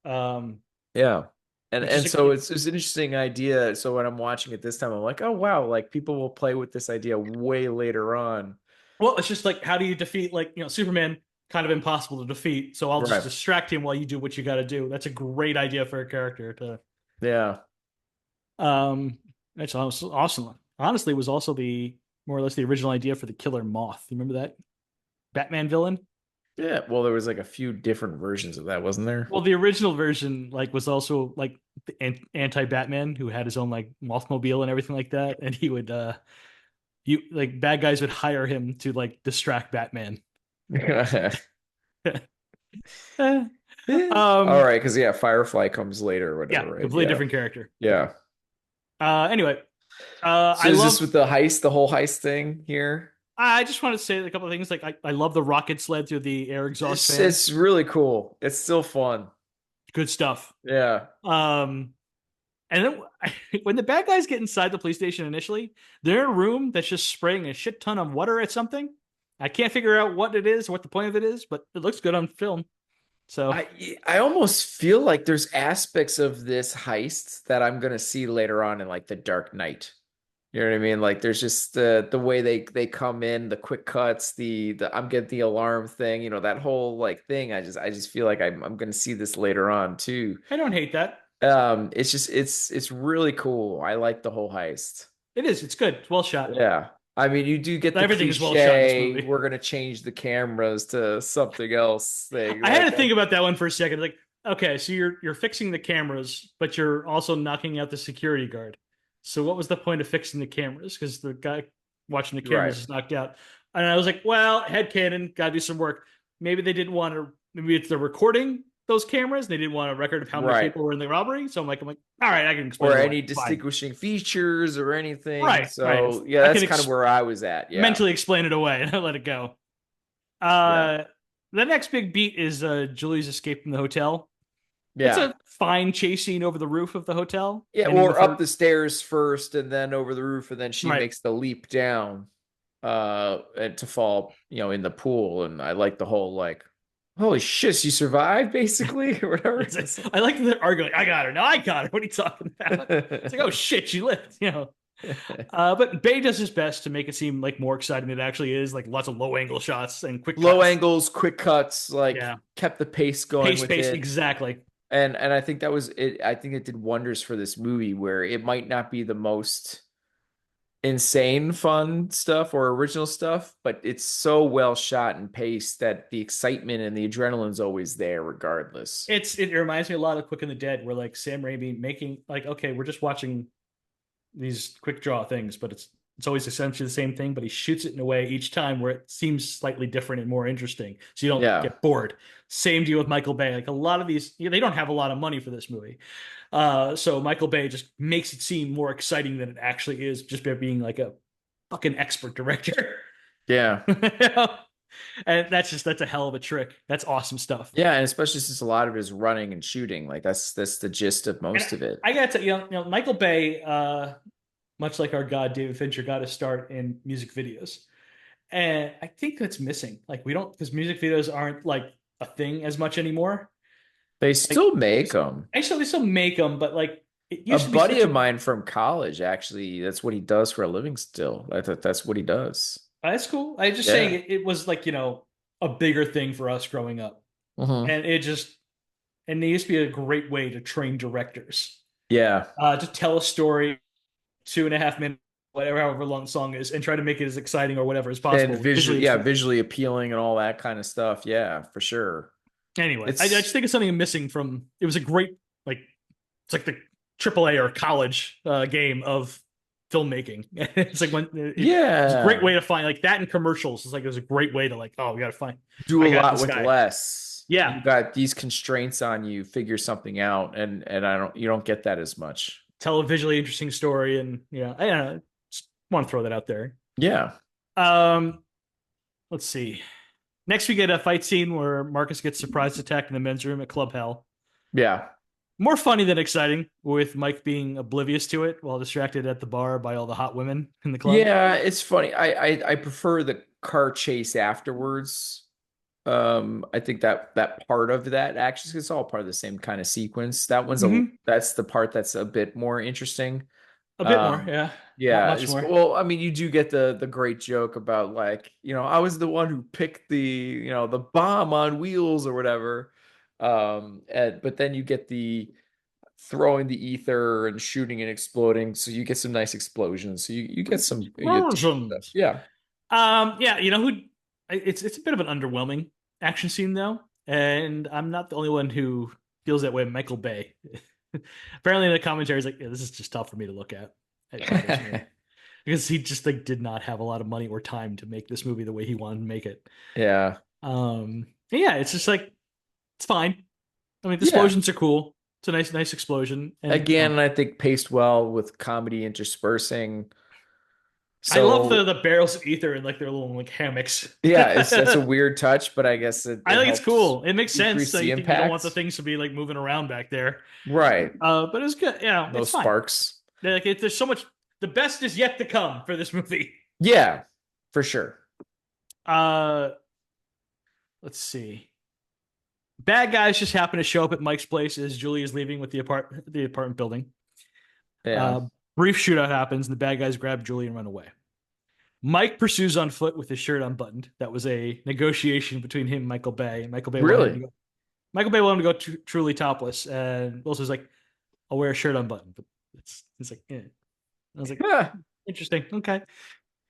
B: Um,
A: Yeah.
B: which is
A: And so it's an interesting idea. So when I'm watching it this time, I'm like, oh wow, like people will play with this idea way later on.
B: well, it's just like how do you defeat like Superman? Kind of impossible to defeat. So I'll just
A: Right.
B: distract him while you do what you got to do. That's a great idea for a character to.
A: Yeah.
B: Um, that's awesome. Honestly, it was also the more or less the original idea for the Killer Moth. You remember that Batman villain?
A: Yeah. Well, there was like a few different versions of that, wasn't there?
B: Well, the original version like was also like the anti-Batman who had his own like Mothmobile and everything like that, and he would you like bad guys would hire him to like distract Batman. Eh,
A: All
B: um,
A: right, because yeah, Firefly comes later or
B: yeah,
A: whatever, right?
B: completely
A: Yeah.
B: different character.
A: Yeah.
B: Anyway,
A: So
B: I
A: is this
B: love.
A: with the heist, the whole heist thing here?
B: I just want to say a couple of things. Like I love the rocket sled through the air exhaust fan.
A: It's really cool. It's still fun.
B: Good stuff.
A: Yeah.
B: Um, and then when the bad guys get inside the police station initially, they're in a room that's just spraying a shit ton of water at something. I can't figure out what it is, what the point of it is, but it looks good on film. So
A: I almost feel like there's aspects of this heist that I'm gonna see later on in like the Dark Knight. You know what I mean? Like there's just the way they come in, the quick cuts, the I'm getting the alarm thing, that whole like thing. I just feel like I'm gonna see this later on too.
B: I don't hate that.
A: It's just it's really cool. I like the whole heist.
B: It is. It's good. It's well shot.
A: Yeah. I mean, you do get the
B: Everything is well shot in this
A: cliche,
B: movie.
A: we're gonna change the cameras to something else thing.
B: I had
A: Like
B: to think about that one for a second. Like, okay, so you're fixing the cameras, but you're also knocking out the security guard. So what was the point of fixing the cameras? Because the guy watching the
A: Right.
B: cameras just knocked out. And I was like, well, headcanon, gotta do some work. Maybe they didn't want to. Maybe it's they're recording those cameras. They didn't want a record of how many
A: Right.
B: people were in the robbery. So I'm like, all right, I can explain
A: Or
B: it away.
A: any
B: Fine.
A: distinguishing features or anything.
B: Right, right.
A: So yeah,
B: I
A: that's
B: can
A: kind of where I was at. Yeah.
B: mentally explain it away and I let it go.
A: Yeah.
B: Uh, the next big beat is Julie's escape from the hotel. It's
A: Yeah.
B: a fine chase scene over the roof of the hotel,
A: Yeah,
B: ending with
A: or up
B: her.
A: the stairs first and then over the roof and then she
B: Right.
A: makes the leap down and to fall, in the pool. And I like the whole like, holy shit, she survived basically or whatever.
B: I like that they're arguing. I got her. No, I got her. What are you talking about? It's like, oh shit, she lived. But Bay does his best to make it seem like more exciting than it actually is. Like lots of low angle shots and quick
A: Low
B: cuts.
A: angles, quick cuts, like
B: Yeah,
A: kept the pace going
B: pace,
A: with
B: pace,
A: it.
B: exactly.
A: And I think that was it. I think it did wonders for this movie where it might not be the most insane fun stuff or original stuff, but it's so well shot and paced that the excitement and the adrenaline's always there regardless.
B: It reminds me a lot of Quick and the Dead, where like Sam Raimi making like, okay, we're just watching these quick draw things, but it's always essentially the same thing, but he shoots it in a way each time where it seems slightly different and more interesting. So you don't
A: Yeah.
B: get bored. Same deal with Michael Bay. Like a lot of these, they don't have a lot of money for this movie. So Michael Bay just makes it seem more exciting than it actually is, just by being like a fucking expert director.
A: Yeah.
B: And that's a hell of a trick. That's awesome stuff.
A: Yeah, and especially since a lot of it is running and shooting, like that's the gist of
B: And
A: most of it.
B: I got to, Michael Bay, much like our god David Fincher, got to start in music videos. And I think that's missing. Like we don't, because music videos aren't like a thing as much anymore.
A: They
B: Like
A: still make them.
B: actually, they still make them, but like it
A: A
B: used to be
A: buddy
B: such
A: of
B: a.
A: mine from college, actually, that's what he does for a living still. I thought that's what he does.
B: That's cool. I just saying
A: Yeah.
B: it was like a bigger thing for us growing up,
A: Hmm.
B: and it used to be a great way to train directors
A: Yeah.
B: to tell a story 2.5 minutes, whatever, however long the song is, and try to make it as exciting or whatever as
A: And
B: possible, visually
A: yeah,
B: interesting.
A: visually appealing and all that kind of stuff. Yeah, for sure.
B: Anyway, I just
A: It's
B: think it's something missing from. It was a great like it's like the AAA or college game of filmmaking. It's like it's a great
A: yeah.
B: way to find like that in commercials. It's like it was a great way to like, oh, we got to find.
A: Do
B: I
A: a
B: got
A: lot
B: this
A: with
B: guy.
A: less.
B: Yeah,
A: You got these constraints on you, figure something out, and you don't get that as much.
B: tell a visually interesting story, and yeah, I don't know, just want to throw that out there.
A: Yeah.
B: Um, let's see. Next, we get a fight scene where Marcus gets surprise attacked in the men's room at Club Hell.
A: Yeah.
B: More funny than exciting, with Mike being oblivious to it while distracted at the bar by all the hot women in the club.
A: Yeah, it's funny. I prefer the car chase afterwards. I think that part of that actually it's all part of the same kind of sequence.
B: Mm-hmm.
A: That's the part that's a bit more interesting.
B: A bit more,
A: Um,
B: yeah, not
A: yeah,
B: much more.
A: well, I mean, you do get the great joke about like, I was the one who picked the bomb on wheels or whatever. But then you get the throwing the ether and shooting and exploding, so you get some nice explosions. So you get some you get stuff.
B: Explosions.
A: Yeah.
B: Yeah, you know who? It's a bit of an underwhelming action scene though, and I'm not the only one who feels that way. Michael Bay, apparently in the commentary, is like, yeah, this is just tough for me to look at. It bothers me because he just like did not have a lot of money or time to make this movie the way he wanted to make it.
A: Yeah.
B: Yeah, it's just like it's fine. I mean, the
A: Yeah.
B: explosions are cool. It's a nice explosion, and
A: Again, I think paced well with comedy interspersing.
B: I love
A: So
B: the barrels of ether and like their little like hammocks.
A: yeah, that's a
B: I
A: weird touch, but I guess it
B: think it's
A: helps
B: cool. It makes sense.
A: decrease
B: So
A: the
B: you don't want the
A: impact.
B: things to be like moving around back there.
A: Right.
B: But it's good.
A: No
B: It's fine.
A: sparks.
B: There's so much. The best is yet to come for this movie.
A: Yeah, for sure.
B: Uh, let's see. Bad guys just happen to show up at Mike's place as Julie is leaving with the apartment building.
A: Yeah.
B: Uh, Brief shootout happens, and the bad guys grab Julie and run away. Mike pursues on foot with his shirt unbuttoned. That was a negotiation between him and Michael Bay. And Michael Bay wanted him to
A: Really?
B: go. Michael Bay wanted him to go truly topless, and Wilson was like, "I'll wear a shirt unbuttoned." But it's like, I was like,
A: Yeah.
B: interesting, okay.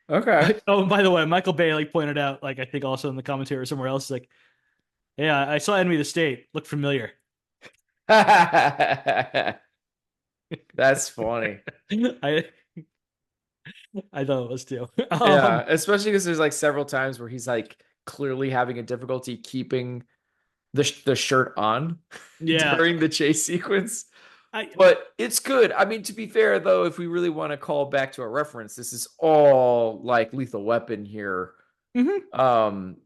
A: Okay.
B: Oh, by the way, Michael Bay like pointed out, like I think also in the commentary or somewhere else, like, yeah, I saw Enemy of the State. Looked familiar.
A: That's funny.
B: I I thought it was too.
A: Yeah, especially because there's like several times where he's like clearly having a difficulty keeping the shirt on
B: Yeah.
A: during the chase sequence.
B: I
A: But it's good. I mean, to be fair though, if we really want to call back to a reference, this is all like Lethal Weapon here.
B: Mhm.
A: Um,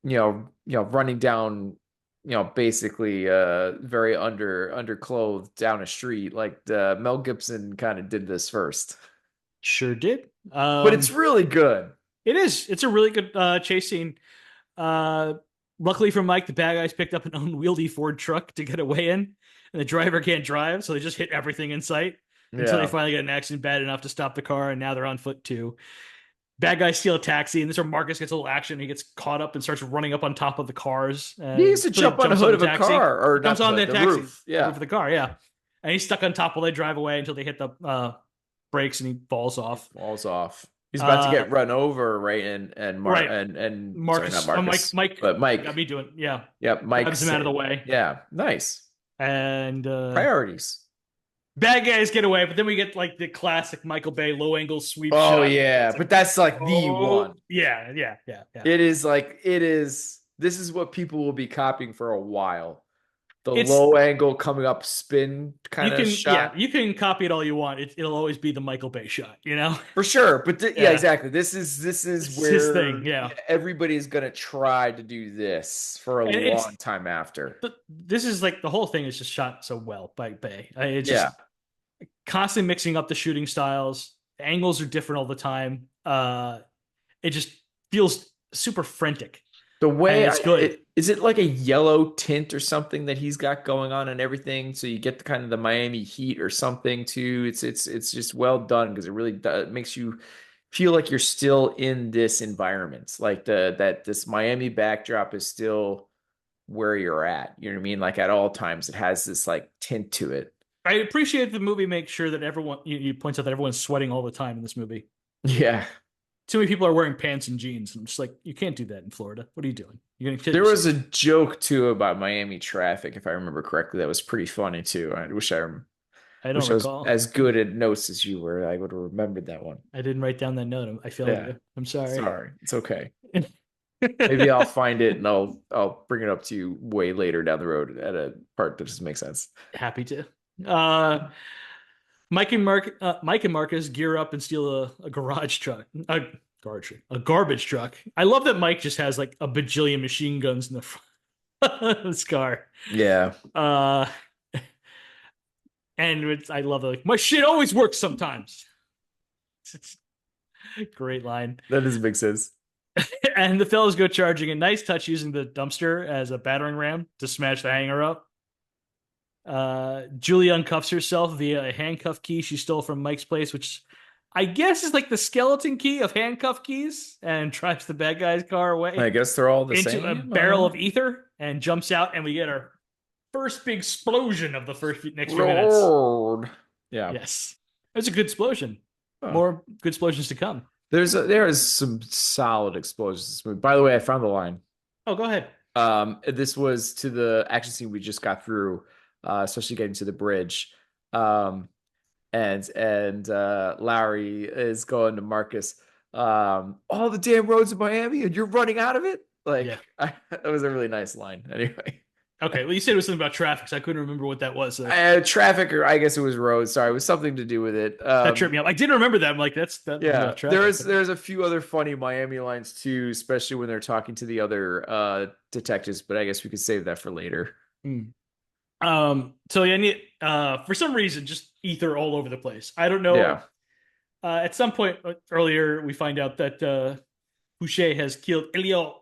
A: running down, basically very underclothed down a street. Like Mel Gibson kind of did this first.
B: Sure did.
A: But it's really good.
B: It is. It's a really good chase scene. Uh, Luckily for Mike, the bad guys picked up an unwieldy Ford truck to get away in, and the driver can't drive, so they just hit everything in sight until they
A: Yeah.
B: finally get an accident bad enough to stop the car, and now they're on foot too. Bad guys steal a taxi, and this is where Marcus gets a little action. He gets caught up and starts running up on top of the cars,
A: He
B: and
A: used to
B: so he
A: jump on the
B: jumps on
A: hood
B: the
A: of a
B: taxi.
A: car, or
B: He jumps
A: not the
B: on
A: hood,
B: the
A: the
B: taxi,
A: roof.
B: the roof
A: Yeah.
B: of the car, yeah, and he's stuck on top while they drive away until they hit the brakes and he falls
A: He
B: off.
A: falls off. He's about to
B: Uh,
A: get run over, right?
B: right,
A: And sorry, not
B: Marcus,
A: Marcus,
B: Mike
A: but
B: got
A: Mike.
B: me doing, yeah,
A: Yep, Mike
B: grabs him out of the
A: said,
B: way,
A: yeah, nice.
B: and
A: Priorities.
B: bad guys get away, but then we get like the classic Michael Bay low angle sweep
A: Oh
B: shot.
A: yeah,
B: It's like,
A: but that's like the
B: oh
A: one.
B: yeah, yeah, yeah, yeah.
A: It is this is what people will be copying for a while. The
B: It's
A: low angle coming up spin
B: you
A: kind of
B: can yeah,
A: shot.
B: you can copy it all you want. It'll always be the Michael Bay shot, you know?
A: For sure, but yeah,
B: Yeah,
A: exactly. This is
B: it's his thing.
A: where
B: Yeah,
A: everybody's gonna try to do this for a
B: and it's
A: long time after.
B: but this is like the whole thing is just shot so well by Bay. It's
A: Yeah,
B: just constantly mixing up the shooting styles. The angles are different all the time. It just feels super frantic,
A: the
B: and
A: way
B: it's good.
A: is it like a yellow tint or something that he's got going on and everything, so you get the kind of the Miami heat or something too. It's just well done because it really does, makes you feel like you're still in this environment, like that this Miami backdrop is still where you're at. You know what I mean? Like at all times, it has this like tint to it.
B: I appreciate the movie makes sure that everyone you points out that everyone's sweating all the time in this movie.
A: Yeah.
B: Too many people are wearing pants and jeans. I'm just like, you can't do that in Florida. What are you doing? You're gonna kill
A: There was
B: yourself.
A: a joke too about Miami traffic, if I remember correctly. That was pretty funny too. I
B: I don't
A: wish I was
B: recall.
A: as good at notes as you were. I would have remembered that one.
B: I didn't write down that note. I failed
A: Yeah.
B: you. I'm sorry.
A: Sorry. It's okay. Maybe I'll find it and I'll bring it up to you way later down the road at a part that doesn't make sense.
B: Happy to. Mike and Marcus gear up and steal a garage truck, a garbage truck. I love that Mike just has like a bajillion machine guns in the front of his car.
A: Yeah.
B: Uh, I love that. Like, my shit always works sometimes. It's a great line.
A: That doesn't make sense.
B: And the fellas go charging. A nice touch using the dumpster as a battering ram to smash the hanger up. Julie uncuffs herself via a handcuff key she stole from Mike's place, which I guess is like the skeleton key of handcuff keys, and drives the bad guy's car
A: I
B: away
A: guess they're all the
B: into a
A: same.
B: barrel of ether and jumps out, and we get our first big explosion of the next few minutes.
A: Lord. Yeah.
B: Yes, it's a good explosion.
A: Oh.
B: More good explosions to come.
A: There is some solid explosions in this movie. By the way, I found the line.
B: Oh, go ahead.
A: This was to the action scene we just got through, especially getting to the bridge. And Lowry is going to Marcus. All the damn roads in Miami, and you're running out of it.
B: Yeah.
A: That was a really nice line. Anyway,
B: Okay. Well, you said it was something about traffic, so I couldn't remember what that was.
A: traffic, or I guess it was roads. Sorry, it was something to do with it.
B: That tripped me up. I didn't remember that. I'm like, that's
A: Yeah,
B: traffic.
A: there's a few other funny Miami lines too, especially when they're talking to the other detectives. But I guess we could save that for later.
B: Mm. So yeah, for some reason, just ether all over the place. I don't know.
A: Yeah.
B: At some point earlier, we find out that Boucher has killed Elio.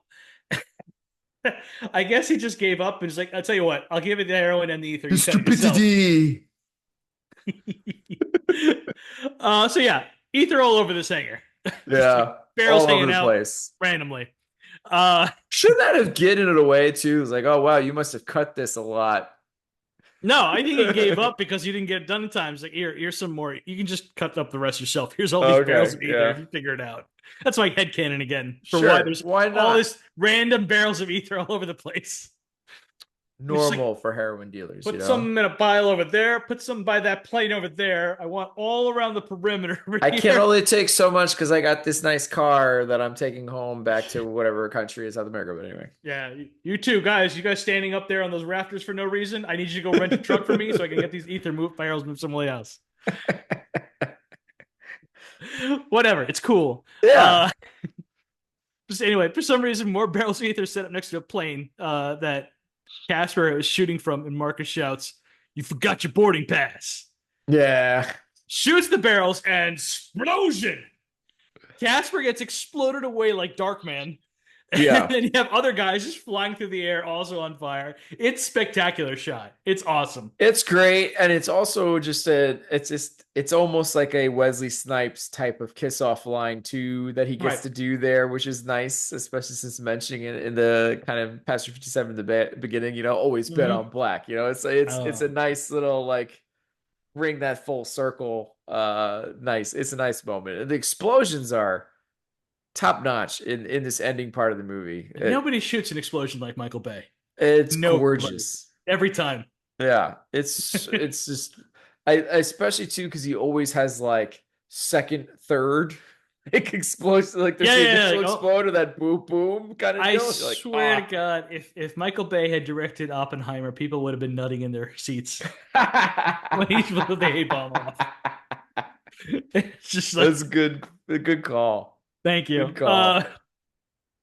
B: I guess he just gave up and is like, I'll tell you what, I'll give it the heroin and the ether. You said it yourself.
A: Stupidity.
B: So yeah, ether all over this hanger.
A: Yeah,
B: Barrels
A: all over
B: hanging
A: the
B: out
A: place.
B: randomly.
A: Shouldn't that have given it away too? It's like, oh wow, you must have cut this a lot.
B: No, I think he gave up because you didn't get it done in time. It's like, here's some more. You can just cut up the rest yourself. Here's all these barrels of ether.
A: Yeah.
B: You figure it out. That's my headcanon again for
A: Sure,
B: why there's
A: why
B: all
A: not?
B: this random barrels of ether all over the place. It's like,
A: normal for heroin dealers, you
B: put
A: know?
B: some in a pile over there, put some by that plane over there. I want all around the perimeter over
A: I can
B: here.
A: only take so much because I got this nice car that I'm taking home back to whatever country in South America. But anyway.
B: Yeah, you two guys, you guys standing up there on those rafters for no reason. I need you to go rent a truck for me so I can get these ether barrels moved somewhere else. Whatever, it's cool.
A: Yeah.
B: Just anyway, for some reason, more barrels of ether set up next to a plane that Casper is shooting from, and Marcus shouts, "You forgot your boarding pass!"
A: Yeah.
B: Shoots the barrels and explosion. Casper gets exploded away like Darkman. And
A: Yeah.
B: then you have other guys just flying through the air, also on fire. It's spectacular shot. It's awesome.
A: It's great. And it's also it's almost like a Wesley Snipes type of kiss off line too that he gets
B: Right.
A: to do there, which is nice, especially since mentioning it in the kind of Pastor 57 in the beginning, always bet
B: Mm-hmm.
A: on black. It's a
B: Oh,
A: nice little like bring that full circle. Nice. It's a nice moment. And the explosions are top notch in this ending part of the movie.
B: nobody shoots an explosion like Michael Bay.
A: It's
B: Nobody.
A: gorgeous.
B: Every time.
A: Yeah, it's just I especially too because he always has like second, third like explosion, like there's
B: Yeah,
A: the
B: yeah, yeah.
A: initial
B: Like, oh,
A: explode of that boom boom kind of
B: I
A: deal. You're like,
B: swear to God, if Michael Bay had directed Oppenheimer, people would have been nutting in their seats when he blew the A bomb off. It's just like,
A: That's good. A good call.
B: thank you.
A: Good call.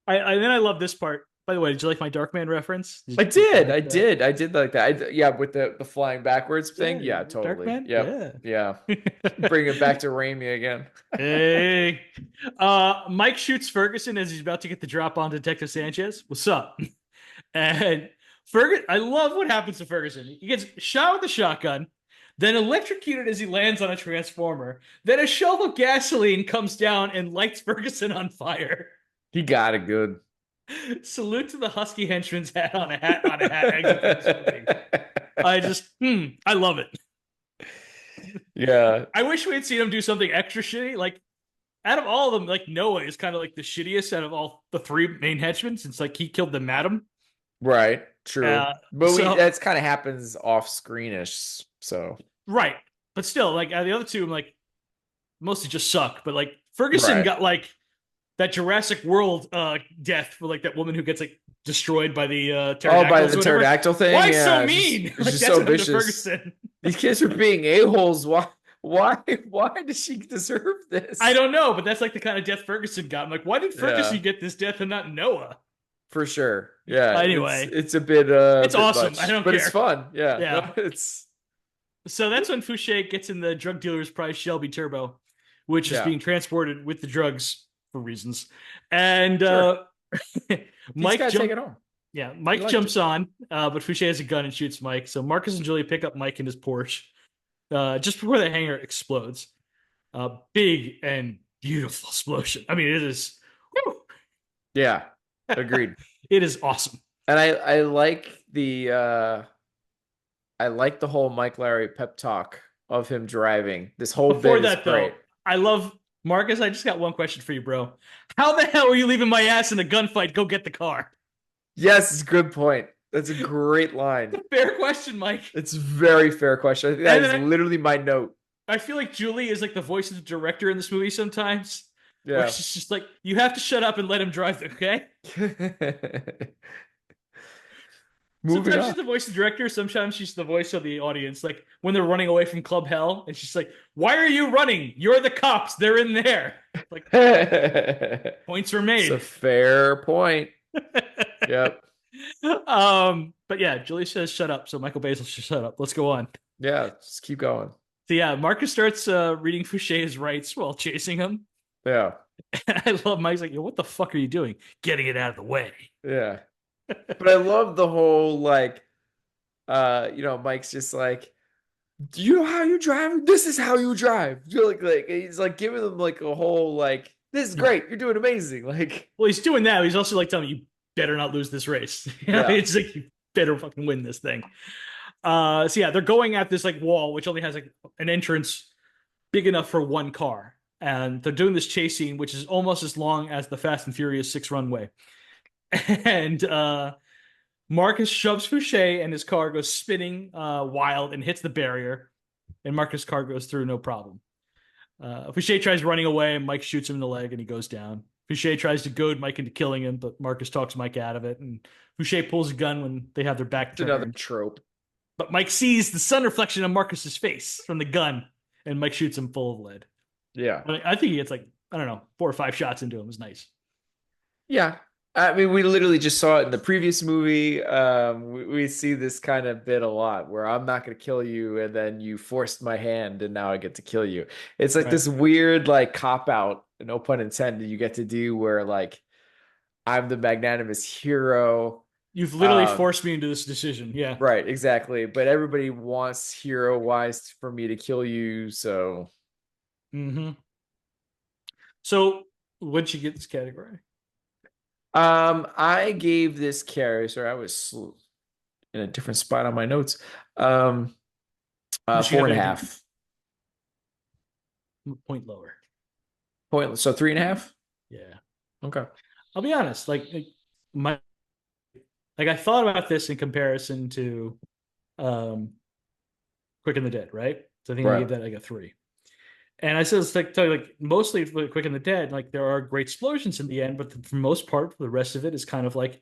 B: Then I love this part. By the way, did you like my Darkman reference?
A: I
B: Did you
A: did,
B: like
A: I
B: that?
A: did, I did like that. Yeah, with the flying backwards
B: Yeah,
A: thing. Yeah, totally.
B: Darkman.
A: Yep.
B: Yeah.
A: Yeah. Bring it back to Raimi again.
B: Hey. Mike shoots Ferguson as he's about to get the drop on Detective Sanchez. What's up? And Ferguson, I love what happens to Ferguson. He gets shot with a shotgun, then electrocuted as he lands on a transformer. Then a shelf of gasoline comes down and lights Ferguson on fire.
A: He got it good.
B: Salute to the Husky henchman's hat on a hat on a hat exit from this movie. I love it.
A: Yeah.
B: I wish we had seen him do something extra shitty. Like, out of all of them, like Noah is kind of like the shittiest out of all the three main henchmen, since like he killed the madam.
A: Right. True. But
B: So
A: that's kind of happens off screenish. So
B: right, but still, like the other two, I'm like mostly just suck. But like Ferguson
A: right.
B: got like that Jurassic World death for like that woman who gets like destroyed by the
A: Oh, by
B: pterodactyls
A: the
B: or whatever.
A: pterodactyl thing.
B: Why
A: Yeah,
B: so
A: it's just,
B: mean?
A: it's
B: Like
A: just
B: that's
A: so
B: what happened to
A: vicious.
B: Ferguson.
A: These kids are being a-holes. Why does she deserve
B: I
A: this?
B: don't know, but that's like the kind of death Ferguson got. I'm like, why did
A: Yeah,
B: Ferguson get this death and not Noah?
A: for sure. Yeah, it's
B: Anyway,
A: it's a bit
B: it's
A: bit
B: awesome. I
A: much,
B: don't
A: but it's
B: care.
A: fun. Yeah, no,
B: Yeah.
A: it's
B: So that's when Fouché gets in the drug dealer's prize Shelby Turbo, which is
A: yeah,
B: being transported with the drugs for reasons. And
A: sure. He's
B: Mike
A: got to take
B: jump
A: it home.
B: yeah,
A: He
B: Mike
A: liked it.
B: jumps on, but Fouché has a gun and shoots Mike. So Marcus and Julia pick up Mike in his Porsche just before the hangar explodes. Big and beautiful explosion. I mean, it is whew,
A: Yeah, agreed.
B: it is awesome.
A: And I like the whole Mike Larry pep talk of him driving. This whole
B: Before
A: bit is
B: that,
A: great.
B: though, I love Marcus. I just got one question for you, bro. How the hell are you leaving my ass in a gunfight? Go get the car.
A: Yes, it's a good point. That's a great line.
B: Fair question, Mike.
A: It's a very fair question. I think that
B: And
A: is
B: then
A: literally my note.
B: I feel like Julie is like the voice of the director in this movie sometimes, where
A: Yeah.
B: she's just like, you have to shut up and let him drive, okay?
A: Moving
B: Sometimes
A: on.
B: she's the voice of the director, sometimes she's the voice of the audience. Like when they're running away from Club Hell, and she's like, why are you running? You're the cops. They're in there. Like, points were
A: It's a
B: made.
A: fair point. Yep.
B: But yeah, Julie says shut up, so Michael Basil should shut up. Let's go on.
A: Yeah, just keep going.
B: So yeah, Marcus starts reading Fouché's rights while chasing him.
A: Yeah.
B: I love Mike's like, yo, what the fuck are you doing? Getting it out of the way.
A: Yeah. But I love the whole like Mike's just like, do you know how you drive? This is how you drive. You're like he's like giving them like a whole like, this is great. You're doing amazing. Like,
B: Well, he's doing that. He's also like telling you better not lose this race.
A: yeah.
B: It's like you better fucking win this thing. So yeah, they're going at this like wall, which only has like an entrance big enough for one car, and they're doing this chase scene, which is almost as long as the Fast and Furious 6 runway. And Marcus shoves Fouché and his car goes spinning wild and hits the barrier. And Marcus' car goes through no problem. Fouché tries running away and Mike shoots him in the leg and he goes down. Fouché tries to goad Mike into killing him, but Marcus talks Mike out of it. And Fouché pulls a gun when they have their back
A: It's another
B: turned.
A: trope.
B: But Mike sees the sun reflection of Marcus's face from the gun and Mike shoots him full of lead.
A: Yeah.
B: I think he gets like, I don't know, 4 or 5 shots into him. It was nice.
A: Yeah. I mean, we literally just saw it in the previous movie. We see this kind of bit a lot where I'm not going to kill you, and then you forced my hand, and now I get to kill you. It's like
B: Right.
A: this weird, like, cop out, no pun intended, you get to do where, like, I'm the magnanimous hero.
B: You've literally
A: Um,
B: forced me into this decision. Yeah.
A: right, exactly. But everybody wants hero wise for me to kill you, so
B: Hmm. So, what'd you get this category?
A: I gave this carry. Sorry, I was in a different spot on my notes. Um,
B: But you
A: four
B: got
A: and a
B: maybe
A: half.
B: a point lower.
A: Pointless. So three and a half?
B: Yeah.
A: Okay.
B: I'll be honest. My like I thought about this in comparison to um Quick and the Dead, right? So I think I
A: Right.
B: gave that like a 3. And I said it's like mostly for Quick and the Dead, like there are great explosions in the end, but for the most part, the rest of it is kind of like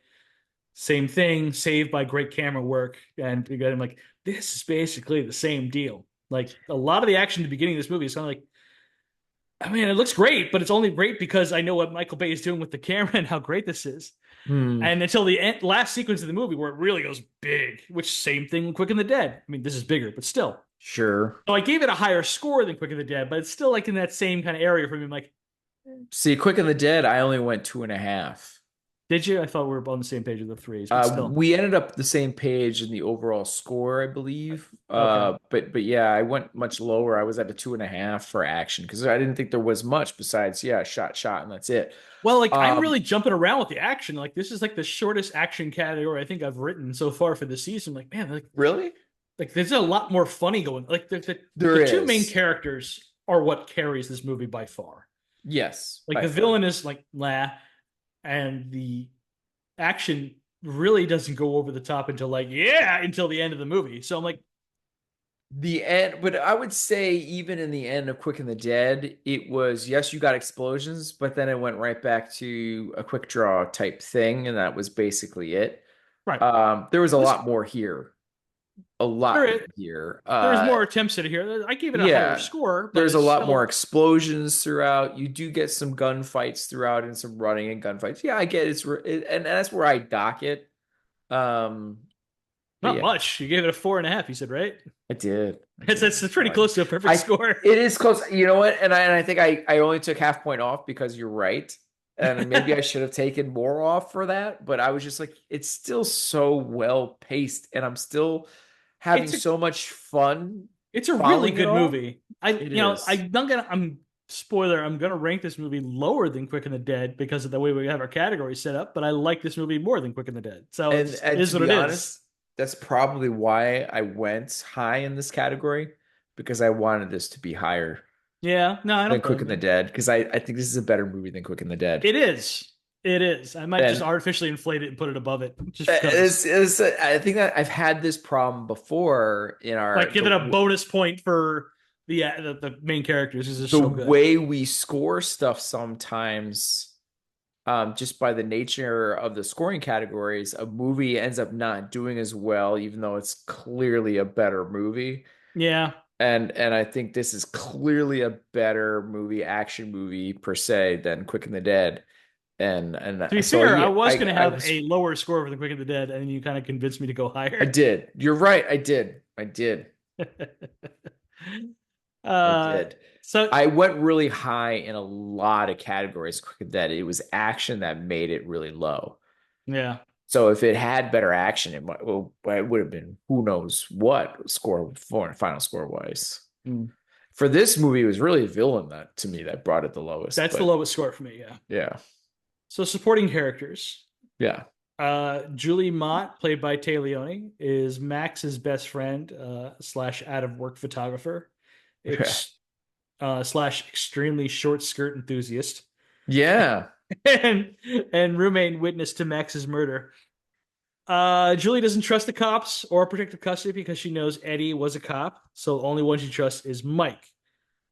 B: same thing, saved by great camera work. And you got him like, this is basically the same deal. Like a lot of the action at the beginning of this movie is kind of like, I mean, it looks great, but it's only great because I know what Michael Bay is doing with the camera and how great this is.
A: Hmm.
B: And until the last sequence of the movie where it really goes big, which same thing with Quick and the Dead. I mean, this is bigger, but still.
A: Sure.
B: So I gave it a higher score than Quick and the Dead, but it's still like in that same kind of area for me. I'm like,
A: See, Quick and the Dead, I only went two and a half.
B: did you? I thought we were on the same page with the threes, but still.
A: We ended up the same page in the overall score, I believe.
B: Okay.
A: But yeah, I went much lower. I was at a two and a half for action because I didn't think there was much besides, yeah, shot, and that's it.
B: Well, like I'm
A: Um,
B: really jumping around with the action. Like this is like the shortest action category I think I've written so far for the season. Like, man,
A: really?
B: like there's a lot more funny going. Like the
A: There
B: two main
A: is.
B: characters are what carries this movie by far.
A: Yes,
B: Like
A: by
B: the
A: far.
B: villain is like lah, and the action really doesn't go over the top until like yeah until the end of the movie. So I'm like,
A: The end, but I would say even in the end of Quick and the Dead, it was yes, you got explosions, but then it went right back to a quick draw type thing, and that was basically it.
B: right,
A: There was a
B: this
A: lot more here, a
B: there
A: lot
B: is
A: more here.
B: there's more attempts at it here. I gave it a higher
A: Yeah,
B: score, but
A: there's a
B: it's
A: lot more
B: still
A: explosions throughout. You do get some gunfights throughout and some running and gunfights. Yeah, I get and that's where I dock it. Um, but
B: not
A: yeah.
B: much. You gave it a 4.5. You said right?
A: I did. I
B: That's
A: did.
B: pretty
A: Fine.
B: close to a perfect
A: I
B: score.
A: it is close. You know what? And I think I only took half point off because you're right. And maybe I should have taken more off for that, but I was just like, it's still so well paced, and I'm still having
B: It's a
A: so much fun
B: it's a really
A: following it
B: good
A: all.
B: movie.
A: It is.
B: I'm spoiler. I'm gonna rank this movie lower than Quick and the Dead because of the way we have our categories set up. But I like this movie more than Quick and the Dead. So
A: And
B: it
A: and
B: is
A: to
B: what it
A: be
B: is.
A: honest, that's probably why I went high in this category because I wanted this to be higher
B: Yeah. No, I
A: than
B: don't
A: Quick
B: blame
A: and the
B: you.
A: Dead because I think this is a better movie than Quick and the Dead.
B: It is. It is. I might just
A: And
B: artificially inflate it and put it above it just because.
A: it's I think that I've had this problem before in
B: Like
A: our
B: give it a bonus point for the main characters because they're
A: the
B: so good.
A: way we score stuff sometimes, just by the nature of the scoring categories, a movie ends up not doing as well, even though it's clearly a better movie.
B: Yeah.
A: And I think this is clearly a better movie, action movie per se than Quick and the Dead. And
B: To be
A: so
B: fair, I
A: yeah,
B: was going to
A: I
B: have
A: was
B: a lower score for the Quick and the Dead, and you kind of convinced me to go
A: I
B: higher.
A: did. You're right. I did. I
B: uh,
A: did.
B: so
A: I went really high in a lot of categories quick that it was action that made it really low.
B: yeah,
A: So if it had better action, it would have been who knows what score for final score wise.
B: mm.
A: For this movie, it was really villain that to me that brought it the lowest.
B: That's the
A: But
B: lowest score for me. Yeah.
A: yeah,
B: So supporting characters.
A: yeah,
B: Julie Mott, played by Tay Leone, is Max's best friend slash out of work photographer,
A: yeah,
B: slash extremely short skirt enthusiast,
A: yeah.
B: and and roommate and witness to Max's murder. Julie doesn't trust the cops or protective custody because she knows Eddie was a cop. So the only one she trusts is Mike,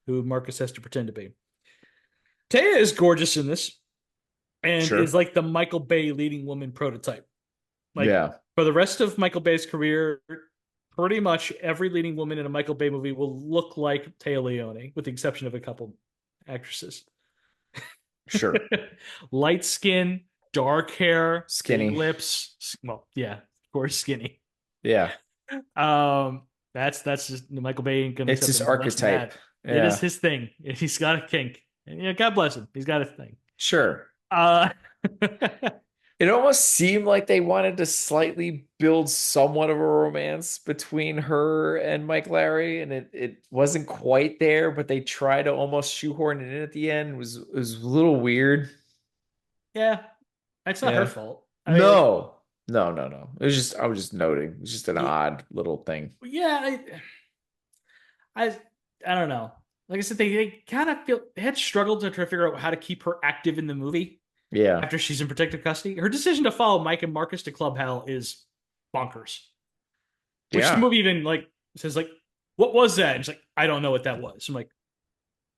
B: who Marcus has to pretend to be. Taya is gorgeous in this and is
A: Sure.
B: like the Michael Bay leading woman prototype. Like
A: Yeah.
B: for the rest of Michael Bay's career, pretty much every leading woman in a Michael Bay movie will look like Taya Leone, with the exception of a couple actresses.
A: Sure.
B: Light skin, dark hair, big
A: Skinny.
B: lips. Well, yeah, of course, skinny.
A: Yeah.
B: Um, that's just Michael Bay ain't gonna
A: It's
B: accept
A: his
B: anything less than
A: archetype.
B: that. It is
A: Yeah.
B: his thing. He's got a kink. And, God bless him. He's got a thing.
A: Sure.
B: Uh,
A: It almost seemed like they wanted to slightly build somewhat of a romance between her and Mike Larry, and it wasn't quite there, but they tried to almost shoehorn it in at the end. It was a little weird.
B: yeah, it's not her
A: Yeah.
B: fault. I mean, like,
A: No. No, no, no. It was just I was just noting. It was just an odd little thing.
B: yeah, I, I don't know. Like I said, they kind of feel they had struggled to try to figure out how to keep her active in the movie
A: Yeah.
B: after she's in protective custody. Her decision to follow Mike and Marcus to Club Hell is bonkers. Which the
A: Yeah.
B: movie even like says like, "What was that?" And she's like, "I don't know what that was." I'm like,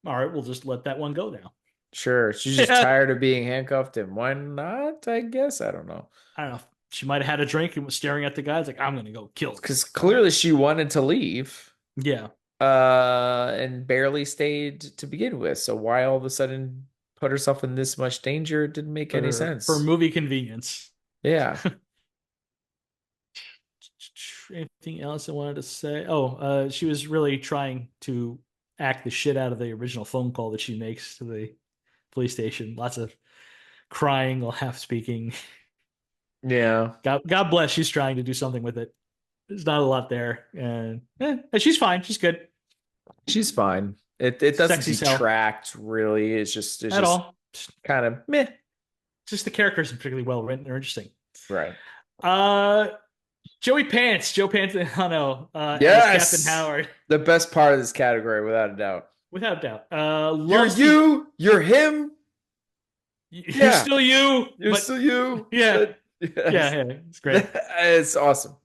B: "All right, we'll just let that one go now."
A: Sure. She's just
B: Yeah,
A: tired of being handcuffed, and why not? I guess. I don't know.
B: I don't know. She might have had a drink and was staring at the guys like, "I'm gonna go kill
A: Because
B: this."
A: clearly she wanted to leave.
B: Yeah,
A: And barely stayed to begin with. So why all of a sudden put herself in this much danger? It didn't make any
B: for
A: sense.
B: movie convenience.
A: Yeah.
B: Anything else I wanted to say? Oh, she was really trying to act the shit out of the original phone call that she makes to the police station. Lots of crying while half speaking.
A: Yeah.
B: God bless. She's trying to do something with it. There's not a lot there, and she's fine. She's good.
A: She's fine. It doesn't
B: Sexy cell
A: detract really. It's
B: at
A: just
B: all.
A: kind of meh.
B: Just the characters are particularly well written. They're interesting.
A: Right.
B: Uh, Joey Pants, Joe Pantano, as Captain
A: Yes.
B: Howard,
A: The best part of this category, without a doubt.
B: without doubt.
A: You're
B: Loves the
A: you, you're him.
B: you're
A: Yeah.
B: still you,
A: You're
B: but
A: still you.
B: yeah,
A: But
B: yeah,
A: yes.
B: yeah, it's great.
A: It's awesome.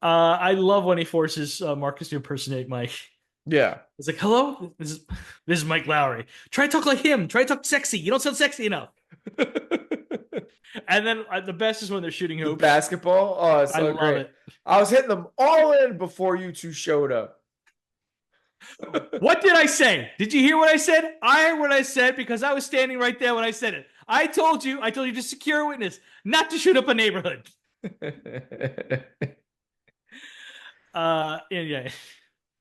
B: I love when he forces Marcus to impersonate Mike.
A: Yeah.
B: It's like, hello, this is Mike Lowry. Try to talk like him. Try to talk sexy. You don't sound sexy enough. And then the best is when they're shooting
A: The
B: hoops.
A: basketball. Oh, it's
B: I
A: so
B: love
A: great.
B: it.
A: I was hitting them all in before you two showed up.
B: What did I say? Did you hear what I said? I heard what I said because I was standing right there when I said it. I told you to secure a witness, not to shoot up a neighborhood. Yeah.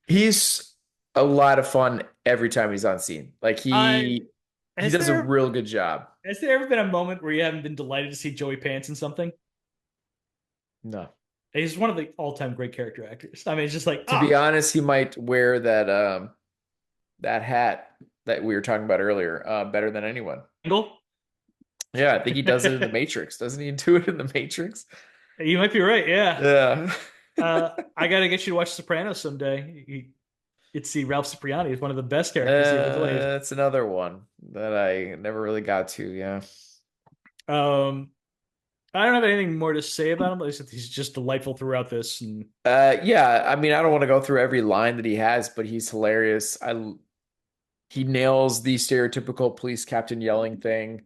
A: He's a lot of fun every time he's on scene. Like
B: I
A: he
B: has
A: does a
B: there
A: real good job.
B: has there ever been a moment where you haven't been delighted to see Joey Pants in something?
A: No.
B: He's one of the all-time great character actors. I mean, it's just like,
A: To be honest, he might wear that hat that we were talking about earlier better than anyone.
B: Angle.
A: Yeah, I think he does it in the Matrix. Doesn't he do it in the Matrix?
B: You might be right. Yeah.
A: Yeah.
B: I got to get you to watch Sopranos someday. You'd see Ralph Cipriani is one of the best characters he ever played.
A: That's another one that I never really got to. Yeah.
B: Um, I don't have anything more to say about him. At least he's just delightful throughout this, and
A: Yeah. I mean, I don't want to go through every line that he has, but he's hilarious. He nails the stereotypical police captain yelling thing.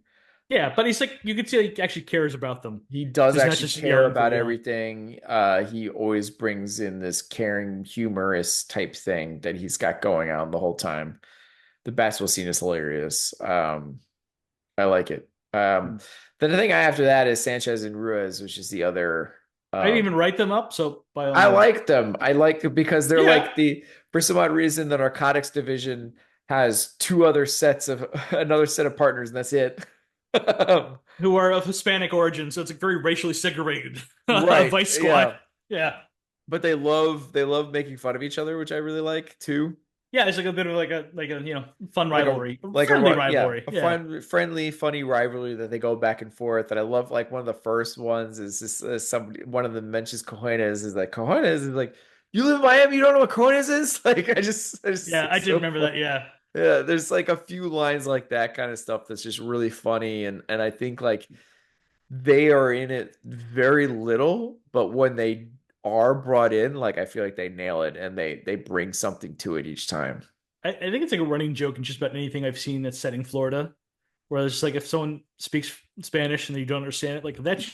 B: yeah. But he's like, you can see he actually cares about them.
A: He does
B: He's not
A: actually
B: just
A: care
B: yelling for
A: about
B: yelling.
A: everything. He always brings in this caring, humorous type thing that he's got going on the whole time. The basketball scene is hilarious. I like it. Then the thing after that is Sanchez and Ruiz, which is the other.
B: I didn't
A: Um,
B: even write them up, so by all
A: I
B: means,
A: like them. I like it because they're
B: yeah.
A: like for some odd reason, the narcotics division has two other sets of another set of partners, and that's it.
B: Who are of Hispanic origin, so it's a very racially segregated
A: Right.
B: Vice Squad.
A: Yeah.
B: Yeah,
A: But they love making fun of each other, which I really like too.
B: yeah. It's like a bit of like a fun
A: Like a
B: rivalry,
A: like a
B: friendly
A: yeah,
B: rivalry.
A: a
B: Yeah,
A: fun, friendly, funny rivalry that they go back and forth. And I love like one of the first ones is this somebody one of them mentions cojones is like cojones is like you live in Miami, you don't know what cojones is? Like I just
B: yeah. I
A: it's
B: did
A: so
B: remember
A: fun.
B: that. Yeah,
A: Yeah, there's like a few lines like that kind of stuff that's just really funny and I think like they are in it very little, but when they are brought in, like I feel like they nail it and they bring something to it each time.
B: I think it's like a running joke in just about anything I've seen that's set in florida, where it's just like if someone speaks Spanish and you don't understand it, like that you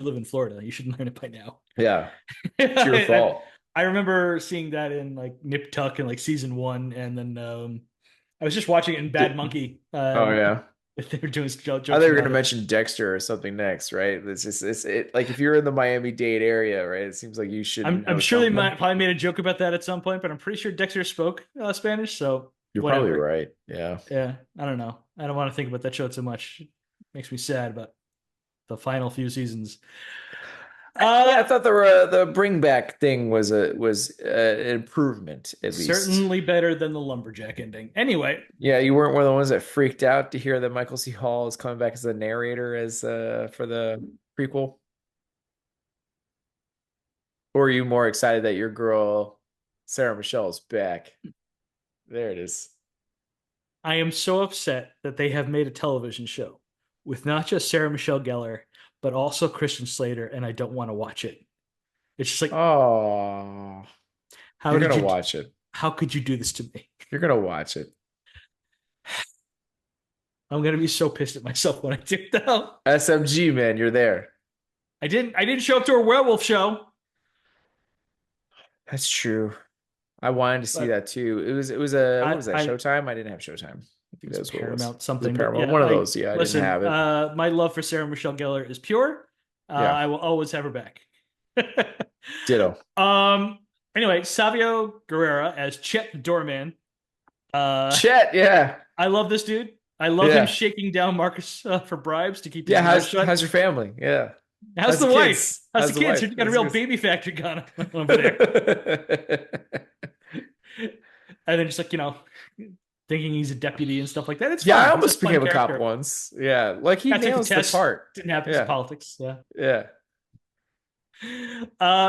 B: live in Florida, you should learn it by now.
A: Yeah, it's your
B: I,
A: fault.
B: I remember seeing that in like Nip Tuck in like season one, and then I was just watching it in Bad
A: D-
B: Monkey.
A: oh yeah.
B: They were doing
A: I thought
B: jokes
A: you were gonna
B: about it.
A: mention Dexter or something next, right? It's just it's it like if you're in the Miami-Dade area, right? It seems like you should
B: I'm
A: know
B: sure they
A: something.
B: might probably made a joke about that at some point, but I'm pretty sure Dexter spoke Spanish, so
A: You're probably
B: whatever.
A: right. Yeah.
B: Yeah, I don't know. I don't want to think about that show too much. It makes me sad about the final few seasons.
A: Yeah, I
B: Uh,
A: thought the bring back thing was an improvement at least.
B: Certainly better than the lumberjack ending. Anyway,
A: Yeah, you weren't one of the ones that freaked out to hear that Michael C. Hall is coming back as the narrator as for the prequel, or are you more excited that your girl Sarah Michelle is back? There it is.
B: I am so upset that they have made a television show with not just Sarah Michelle Gellar, but also Christian Slater, and I don't want to watch it. It's just like,
A: Oh,
B: how
A: you're
B: did
A: gonna
B: you,
A: watch it.
B: how could you do this to me?
A: You're gonna watch it.
B: I'm gonna be so pissed at myself when I do though.
A: SMG, man, you're there.
B: I didn't show up to a werewolf show,
A: That's true. I wanted to see
B: but
A: that too. It was a what was that?
B: I
A: Showtime? I didn't have Showtime. I think
B: it's
A: that was what it was.
B: Paramount
A: Was it
B: something. But
A: Paramount?
B: yeah,
A: One of
B: I
A: those. Yeah, I didn't
B: listen.
A: have it.
B: My love for Sarah Michelle Gellar is pure.
A: Yeah.
B: I will always have her back.
A: Ditto.
B: um. Anyway, Savio Guerrera as Chet the doorman. Uh,
A: Chet, yeah.
B: I love this dude. I love him
A: Yeah.
B: shaking down Marcus for bribes to keep his
A: Yeah,
B: mouth
A: how's
B: shut.
A: your family? Yeah.
B: How's
A: How's
B: the
A: the
B: wife?
A: kids?
B: How's the
A: How's the
B: kids?
A: wife?
B: You got a
A: How's
B: real
A: the
B: baby factory going on over there.
A: kids?
B: And then just like, thinking he's a deputy and stuff like that. It's
A: Yeah, I
B: fun. He's a
A: almost
B: fun
A: became a cop
B: character.
A: once. Yeah, like he
B: I took the
A: nails the
B: test.
A: part.
B: Didn't happen to
A: Yeah.
B: politics. Yeah.
A: Yeah.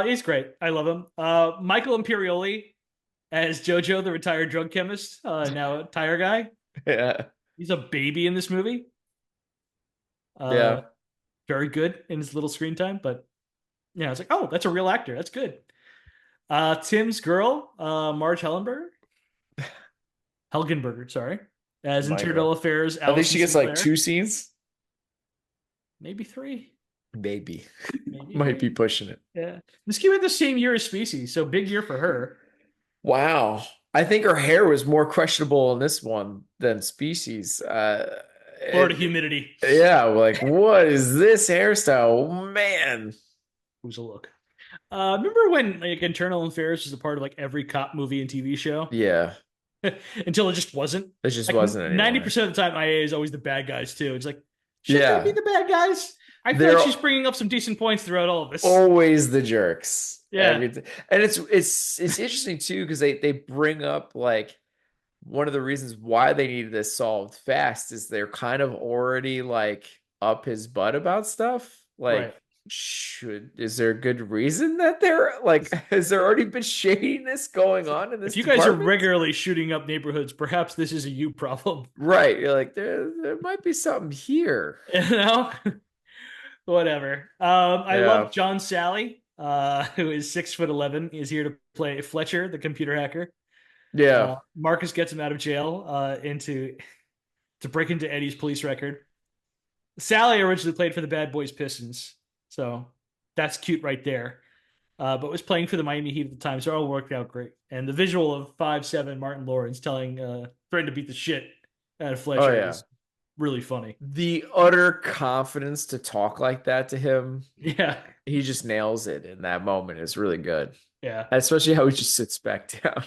B: He's great. I love him. Michael Imperioli as Jojo, the retired drug chemist, now a tire guy.
A: Yeah.
B: He's a baby in this movie. Uh,
A: Yeah.
B: Very good in his little screen time, but yeah, it's like, oh, that's a real actor. That's good. Tim's girl, Marge Helgenberger, sorry, as
A: My
B: Internal
A: girl.
B: Affairs
A: I think
B: Allison
A: she gets like
B: Sinclair.
A: two scenes.
B: Maybe three,
A: Maybe.
B: maybe
A: Might be
B: three.
A: pushing it.
B: Yeah, this came out the same year as Species, so big year for her.
A: Wow. I think her hair was more questionable in this one than Species.
B: Florida humidity.
A: Yeah, like what is this hairstyle? Man.
B: Who's a look? Remember when like Internal Affairs was a part of like every cop movie and TV show
A: Yeah,
B: until it just wasn't?
A: it just
B: Like
A: wasn't
B: ninety
A: anymore.
B: percent of the time, IA is always the bad guys too. It's like, should they be
A: Yeah,
B: the bad guys? I feel like
A: they're
B: she's bringing up some decent points throughout all of this.
A: always the jerks.
B: Yeah,
A: Everything. And it's interesting too because they bring up like one of the reasons why they needed this solved fast is they're kind of already like up his butt about stuff.
B: right.
A: Like, is there a good reason that they're like, has there already been shadiness going on in
B: If
A: this
B: you guys are
A: department?
B: regularly shooting up neighborhoods, perhaps this is a you problem.
A: Right. You're like, there might be something here.
B: You know, whatever. I
A: Yeah.
B: love John Sally, who is 6'11", is here to play Fletcher, the computer hacker.
A: Yeah.
B: Marcus gets him out of jail into to break into Eddie's police record. Sally originally played for the Bad Boys Pistons, so that's cute right there. But was playing for the Miami Heat at the time, so it all worked out great. And the visual of 5'7" Martin Lawrence telling Fred to beat the shit out of
A: Oh
B: Fletcher
A: yeah.
B: was really funny.
A: The utter confidence to talk like that to him,
B: Yeah,
A: he just nails it in that moment. It's really good.
B: yeah.
A: Especially how he just sits back down.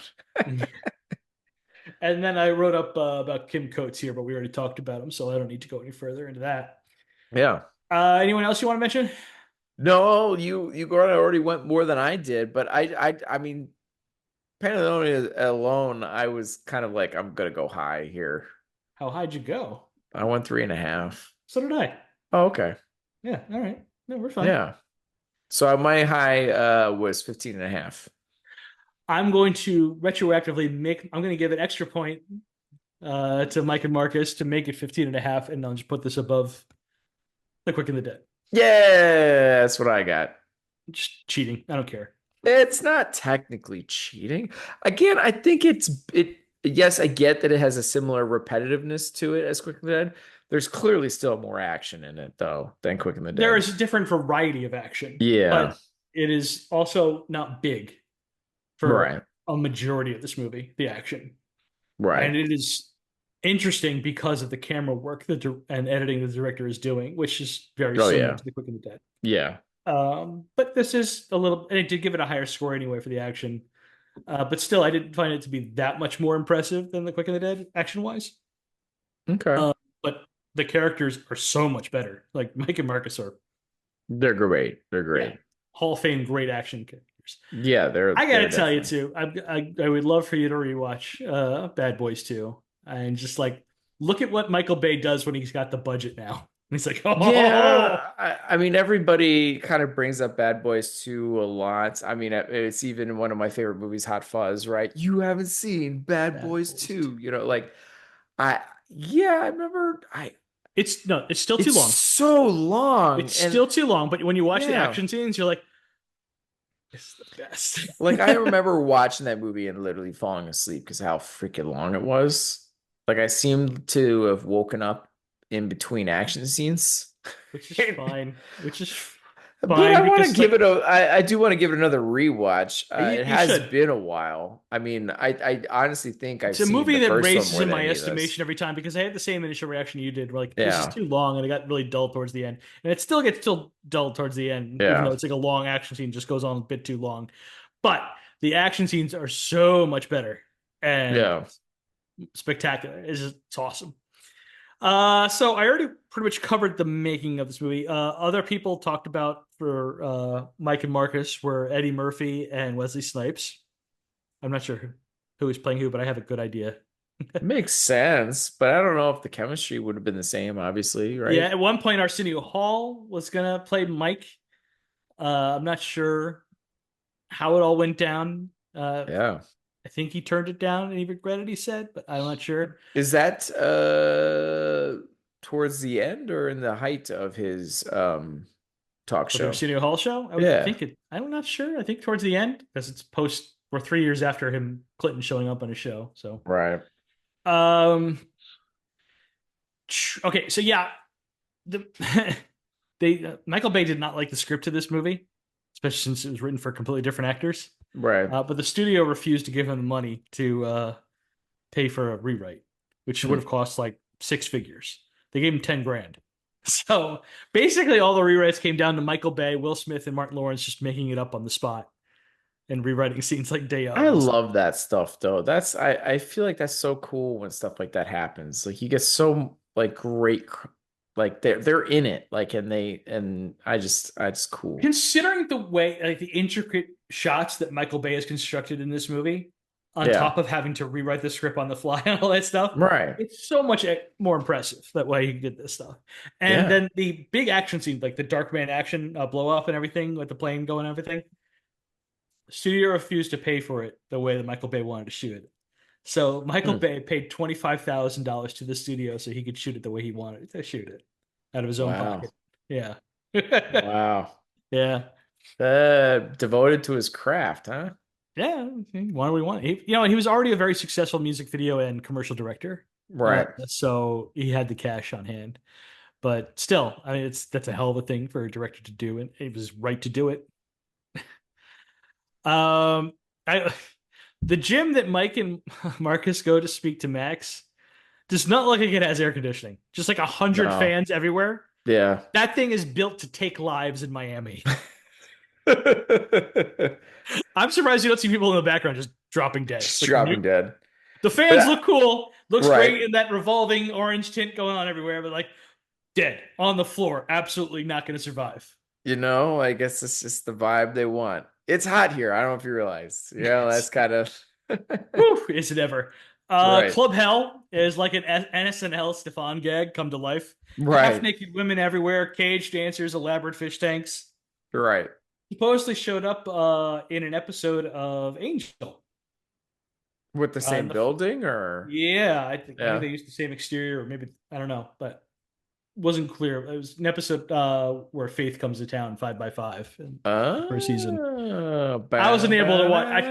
B: And then I wrote up about Kim Coates here, but we already talked about him, so I don't need to go any further into that.
A: Yeah.
B: Anyone else you want to mention?
A: No, you already went more than I did, but I mean Panathoni alone, I was kind of like, I'm gonna go high here.
B: How high'd you go?
A: I went 3.5.
B: So did I.
A: Oh, okay.
B: Yeah, all right. No, we're fine.
A: Yeah. So my high was 15.5.
B: I'm going to retroactively I'm going to give an extra point to Mike and Marcus to make it 15 and a half, and I'll just put this above The Quick and the Dead.
A: Yeah, that's what I got.
B: Just cheating. I don't care.
A: It's not technically cheating. Again, I think it. Yes, I get that it has a similar repetitiveness to it as Quick and the Dead. There's clearly still more action in it though than Quick and the
B: There
A: Dead.
B: is a different variety of action,
A: Yeah,
B: but it is also not big for
A: right,
B: a majority of this movie, the action.
A: right.
B: And it is interesting because of the camera work and editing the director is doing, which is very
A: Oh
B: similar
A: yeah,
B: to The Quick and the Dead.
A: yeah.
B: But this is a little, and it did give it a higher score anyway for the action. But still, I didn't find it to be that much more impressive than The Quick and the Dead, action wise.
A: Okay,
B: But the characters are so much better. Like Mike and Marcus are,
A: they're great. They're
B: yeah,
A: great.
B: Hall of Fame great action characters.
A: Yeah,
B: I
A: they're
B: gotta tell you
A: definitely.
B: too, I would love for you to rewatch Bad Boys 2 and just like look at what Michael Bay does when he's got the budget now. He's like, oh,
A: Yeah, I mean, everybody kind of brings up Bad Boys 2 a lot. I mean, it's even one of my favorite movies, Hot Fuzz, right? You haven't seen Bad
B: Bad
A: Boys
B: Boys 2.
A: 2, like yeah, I remember
B: It's no, it's still too
A: it's
B: long.
A: so long
B: It's
A: and
B: still too long, but when you watch the
A: yeah.
B: action scenes, you're like, it's the best.
A: Like I remember watching that movie and literally falling asleep because how freaking long it was. Like I seemed to have woken up in between action scenes.
B: Which is fine. Which is
A: But I
B: fine
A: want to
B: because
A: give
B: like
A: it I do want to give it another rewatch. It
B: you
A: has
B: should.
A: been a while. I mean, I honestly think I've
B: It's a
A: seen
B: movie
A: the
B: that
A: first one
B: raises
A: more
B: in
A: than
B: my
A: any of those.
B: estimation every time because I had the same initial reaction you did. Like, this is
A: Yeah.
B: too long, and it got really dull towards the end. And it still gets still dull towards the end, even though
A: Yeah.
B: it's like a long action scene, just goes on a bit too long. But the action scenes are so much better and
A: Yeah.
B: spectacular. It's awesome. So I already pretty much covered the making of this movie. Other people talked about for Mike and Marcus were Eddie Murphy and Wesley Snipes. I'm not sure who is playing who, but I have a good idea.
A: Makes sense, but I don't know if the chemistry would have been the same, obviously,
B: Yeah,
A: right?
B: at one point Arsenio Hall was gonna play Mike. I'm not sure how it all went down.
A: Yeah.
B: I think he turned it down and he regretted he said, but I'm not sure.
A: Is that towards the end or in the height of his talk
B: For the
A: show?
B: Arsenio Hall show, I would
A: Yeah.
B: think it. I'm not sure. I think towards the end because it's post or 3 years after him Clinton showing up on his show. So,
A: Right.
B: um, okay, so yeah, the they Michael Bay did not like the script of this movie, especially since it was written for completely different actors.
A: Right.
B: But the studio refused to give him the money to pay for a rewrite, which would
A: Hmm.
B: have cost like six figures. They gave him 10 grand. So basically, all the rewrites came down to Michael Bay, Will Smith, and Martin Lawrence just making it up on the spot and rewriting scenes like day
A: I
B: of and stuff.
A: love that stuff though. I feel like that's so cool when stuff like that happens. Like you get so like great like they're in it like and I just cool.
B: Considering the way, like the intricate shots that Michael Bay has constructed in this movie, on
A: Yeah.
B: top of having to rewrite the script on the fly and all that stuff,
A: Right.
B: it's so much more impressive that way he did this stuff. And
A: Yeah.
B: then the big action scenes, like the Dark Man action blow up and everything, with the plane going and everything, the studio refused to pay for it the way that Michael Bay wanted to shoot it. So Michael
A: Hmm.
B: Bay paid $25,000 to the studio so he could shoot it the way he wanted to shoot it out of his own
A: Wow.
B: pocket. Yeah.
A: Wow.
B: Yeah.
A: Devoted to his craft, huh?
B: Yeah, he wanted what he wanted. He was already a very successful music video and commercial director,
A: Right.
B: so he had the cash on hand. But still, I mean, that's a hell of a thing for a director to do, and it was right to do it. Um, I the gym that Mike and Marcus go to speak to Max does not look like it has air conditioning. Just like 100
A: No.
B: fans everywhere.
A: Yeah.
B: That thing is built to take lives in Miami. I'm surprised you don't see people in the background just dropping dead. It's
A: Just
B: like,
A: dropping
B: nope.
A: dead.
B: The
A: But
B: fans look cool. Looks
A: right.
B: great in that revolving orange tint going on everywhere, but like dead on the floor. Absolutely not going to survive.
A: I guess it's just the vibe they want. It's hot here. I don't know if you realize. That's
B: Yes.
A: kind of
B: Whew, is it ever?
A: right.
B: Club Hell is like an SNL Stefan gag come to life. Half
A: Right.
B: naked women everywhere, cage dancers, elaborate fish tanks.
A: Right.
B: Supposedly showed up in an episode of Angel.
A: With the same
B: The
A: building or
B: Yeah, I think
A: yeah.
B: they used the same exterior, or maybe I don't know, but wasn't clear. It was an episode where Faith comes to town 5 by 5 in the first season. I wasn't able to watch.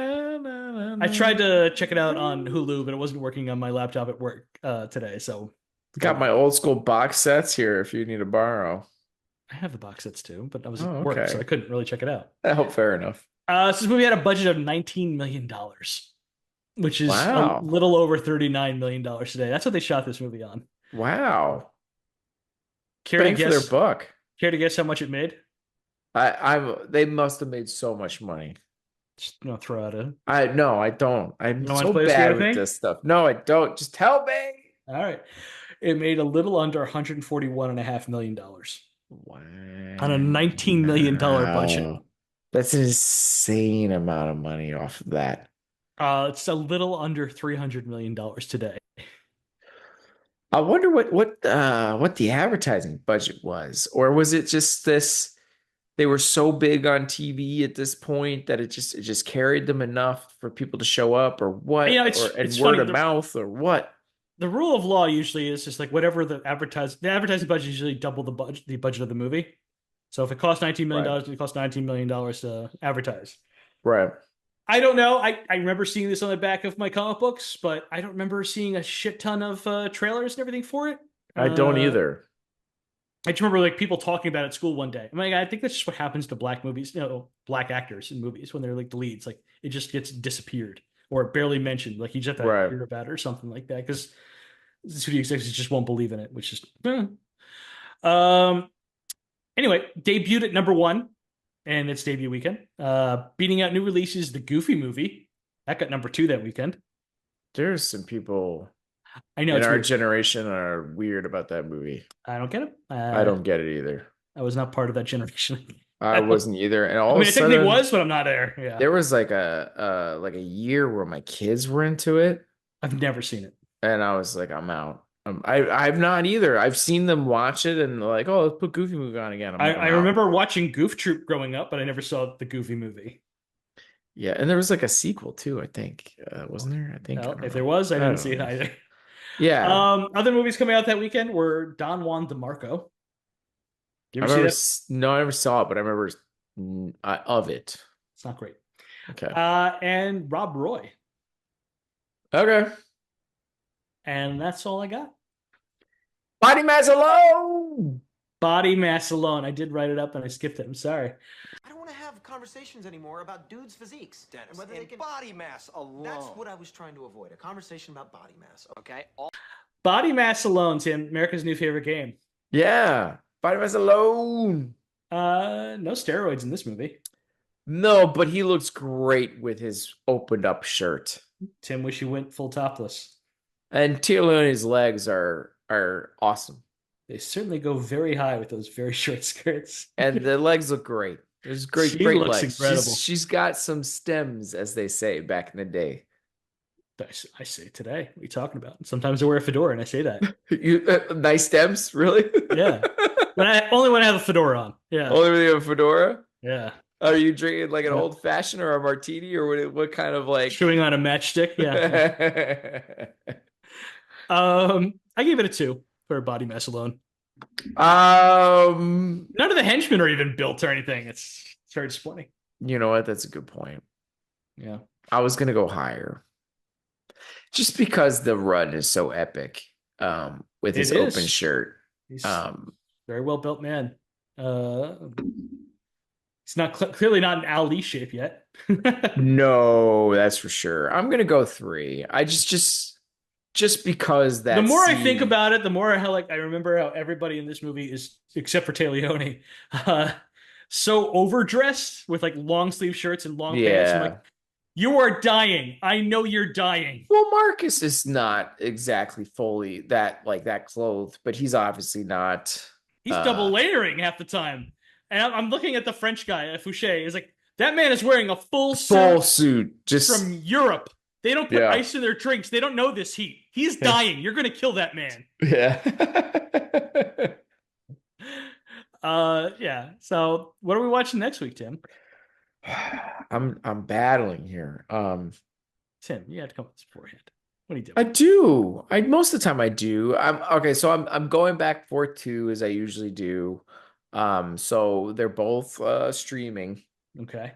B: I tried to check it out on Hulu, but it wasn't working on my laptop at work today. So
A: Got my old school box sets here if you need to borrow.
B: I have the box sets too, but I was at
A: Oh,
B: work, so I
A: okay.
B: couldn't really check it out.
A: I hope fair enough.
B: So this movie had a budget of $19 million, which is a
A: Wow.
B: little over $39 million today. That's what they shot this movie on.
A: Wow.
B: Care to
A: Bang for their
B: guess?
A: buck.
B: Care to guess how much it made?
A: They must have made so much money.
B: Just throw out a.
A: I no, I don't.
B: You
A: I'm
B: don't want to
A: so
B: play this game
A: bad
B: with
A: with
B: me?
A: this stuff. No, I don't. Just tell me.
B: All right. It made a little under $141.5 million on a $19 million budget.
A: Wow. That's an insane amount of money off of that.
B: It's a little under $300 million today.
A: I wonder what the advertising budget was, or was it just this? They were so big on TV at this point that it just carried them enough for people to show up, or
B: And,
A: what, or
B: it's
A: and word
B: funny.
A: of mouth, or what?
B: The rule of law usually is just like whatever the advertising budget is usually double the budget of the movie. So if it costs $19 million,
A: Right,
B: dollars, it costs $19 million to advertise.
A: right.
B: I don't know. I remember seeing this on the back of my comic books, but I don't remember seeing a shit ton of trailers and everything for it.
A: I don't
B: Uh,
A: either.
B: I just remember like people talking about it at school one day. I mean, I think that's just what happens to black movies, black actors in movies when they're like the leads. Like it just gets disappeared or barely mentioned. Like you just have to
A: Right.
B: hear about it or something like that because the studio executives just won't believe in it, which is. Um. Anyway, debuted at number one and its debut weekend. Beating out new releases, the Goofy movie that got number two that weekend.
A: There's some people
B: I know
A: in
B: it's
A: our
B: weird.
A: generation are weird about that movie.
B: I don't get it.
A: I don't get it either.
B: I was not part of that generation.
A: I
B: I
A: wasn't either. And all of a
B: mean, I technically
A: sudden,
B: was, but I'm not there. Yeah,
A: there was like a year where my kids were into it,
B: I've never seen it.
A: and I was like, I'm out. I've not either. I've seen them watch it and they're like, oh, let's put Goofy movie on again. I'm
B: I,
A: like,
B: I
A: I'm out.
B: remember watching Goof Troop growing up, but I never saw the Goofy movie.
A: Yeah, and there was like a sequel too, I think. Wasn't there? I think. I
B: Well,
A: don't
B: if there
A: know.
B: was, I
A: I
B: didn't
A: don't
B: see it
A: know.
B: either.
A: Yeah,
B: Other movies coming out that weekend were Don Juan DeMarco. You
A: I
B: ever see
A: remember.
B: that?
A: No, I never saw it, but I remember of it.
B: It's not great.
A: Okay.
B: And Rob Roy,
A: Okay.
B: and that's all I got.
A: Body mass alone.
B: Body mass alone. I did write it up and I skipped it. I'm sorry.
C: I don't want to have conversations anymore about dudes' physiques.
D: Dennis,
C: And whether
D: in
C: they can.
D: body mass alone.
C: That's what I was trying to avoid. A conversation about body mass.
D: Okay.
B: Body mass alone, Tim. America's new favorite game.
A: Yeah. Body mass alone.
B: No steroids in this movie.
A: No, but he looks great with his opened up shirt.
B: Tim, wish you went full topless.
A: And Tia Leone's legs are awesome.
B: They certainly go very high with those very short skirts.
A: And the legs look great. There's
B: She
A: great
B: looks
A: legs.
B: incredible.
A: She's got some stems, as they say back in the day.
B: I say today. What are you talking about? Sometimes I wear a fedora and I say that.
A: You nice stems, really?
B: Yeah. Only when I have a fedora on. Yeah.
A: Only when you have a fedora?
B: Yeah.
A: Are you drinking like an
B: Yeah.
A: old fashioned or a martini or what kind of like
B: Chewing on a matchstick. Yeah. I gave it a 2 for body mass alone. None of the henchmen are even built or anything. It's very disappointing.
A: You know what? That's a good point.
B: Yeah.
A: I was gonna go higher. Just because the run is so epic, with his
B: It
A: open
B: is.
A: shirt.
B: He's very well built man. He's not clearly not in Ali shape yet.
A: No, that's for sure. I'm gonna go 3. I just because that
B: The more I think
A: scene-
B: about it, the more I remember how everybody in this movie is, except for Leone, so overdressed with like long sleeve shirts and long pants. I'm
A: Yeah.
B: like, you are dying. I know you're dying.
A: Well, Marcus is not exactly fully that clothed, but he's obviously not.
B: He's double layering half the time. And I'm looking at the French guy, Fouché. Is like, that man is wearing a full
A: Full
B: suit
A: suit, just
B: from Europe. They don't put
A: Yeah.
B: ice in their drinks. They don't know this heat. He's dying. You're going to kill that man.
A: yeah.
B: Yeah. So what are we watching next week, Tim?
A: I'm battling here.
B: Tim, you had to come up with this beforehand. What are you doing?
A: I do. I most of the time I do. I'm okay, so I'm going back for two as I usually do. So they're both streaming,
B: Okay.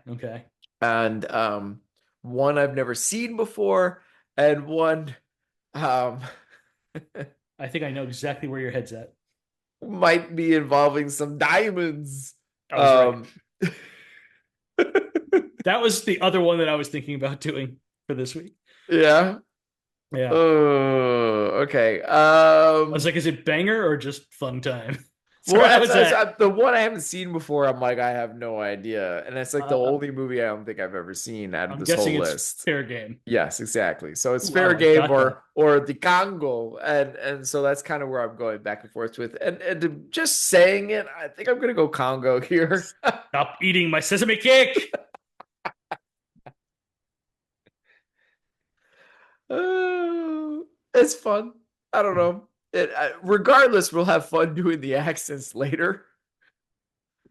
A: and one I've never seen before, and one um
B: I think I know exactly where your head's at.
A: might be involving some diamonds.
B: I was right.
A: Um
B: That was the other one that I was thinking about doing for this week.
A: yeah.
B: Yeah.
A: Oh, okay.
B: I was like, is it banger or just fun time? So I was at.
A: The one I haven't seen before, I'm like, I have no idea. And it's like the
B: Uh,
A: only movie I don't think I've ever seen out of
B: I'm
A: this
B: guessing
A: whole
B: it's
A: list.
B: fair game.
A: Yes, exactly. So it's
B: Ooh,
A: fair
B: I
A: game
B: got that.
A: or the Congo. And so that's kind of where I'm going back and forth with. And just saying it, I think I'm gonna go Congo here.
B: Stop eating my sesame cake.
A: It's fun. I don't know. Regardless, we'll have fun doing the accents later.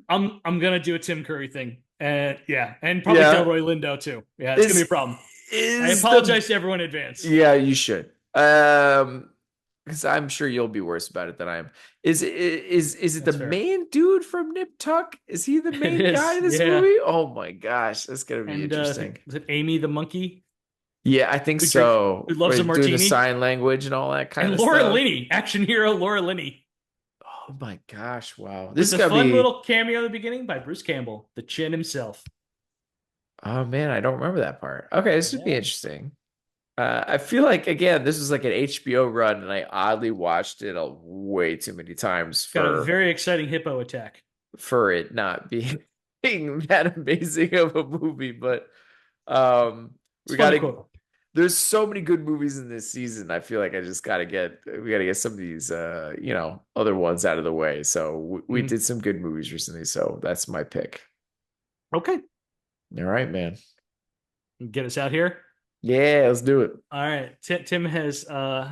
B: I'm gonna do a Tim Curry thing, and probably
A: Yeah.
B: Delroy Lindo too. Yeah, it's gonna be a problem. I
A: Is
B: apologize to everyone in advance.
A: Yeah, you should. Because I'm sure you'll be worse about it than I am. Is it
B: That's
A: the
B: fair.
A: main dude from Nip Tuck? Is he the main
B: It
A: guy
B: is,
A: in this
B: yeah.
A: movie? Oh my gosh, that's gonna be
B: And
A: interesting.
B: is it Amy the monkey?
A: Yeah, I think
B: Who
A: so.
B: who loves a
A: We're doing the
B: martini?
A: sign language and all that kind
B: And
A: of
B: Laura
A: stuff.
B: Linney, action hero Laura Linney.
A: Oh my gosh, wow.
B: With
A: This is
B: a
A: gonna
B: fun
A: be
B: little cameo at the beginning by Bruce Campbell, the Chin himself.
A: Oh man, I don't remember that part. Okay, this would be
B: Yeah.
A: interesting. I feel like again, this was like an HBO run, and I oddly watched it way too many times
B: Got a very exciting hippo attack.
A: for it not being that amazing of a movie. But
B: It's fun to quote.
A: there's so many good movies in this season. I feel like we gotta get some of these other ones out of the way. So we did some good movies recently. So that's my pick.
B: Okay.
A: All right, man.
B: Get us out here.
A: Yeah, let's do it.
B: All right. Tim has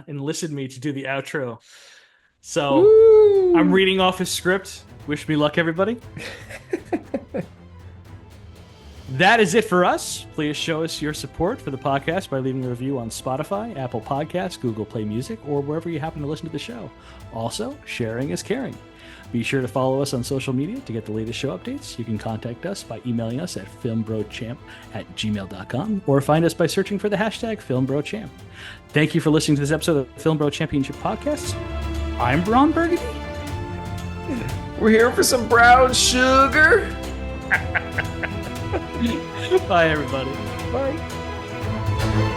B: enlisted me to do the outro. So
A: Woo!
B: I'm reading off his script. Wish me luck, everybody. That is it for us. Please show us your support for the podcast by leaving a review on Spotify, Apple Podcasts, Google Play Music, or wherever you happen to listen to the show. Also, sharing is caring. Be sure to follow us on social media to get the latest show updates. You can contact us by emailing us at filmbrochamp@gmail.com or find us by searching for the hashtag FilmBroChamp. Thank you for listening to this episode of the Film Bro Championship Podcast. I'm Braun Burgundy.
A: We're here for some brown sugar.
B: Bye, everybody.
A: Bye.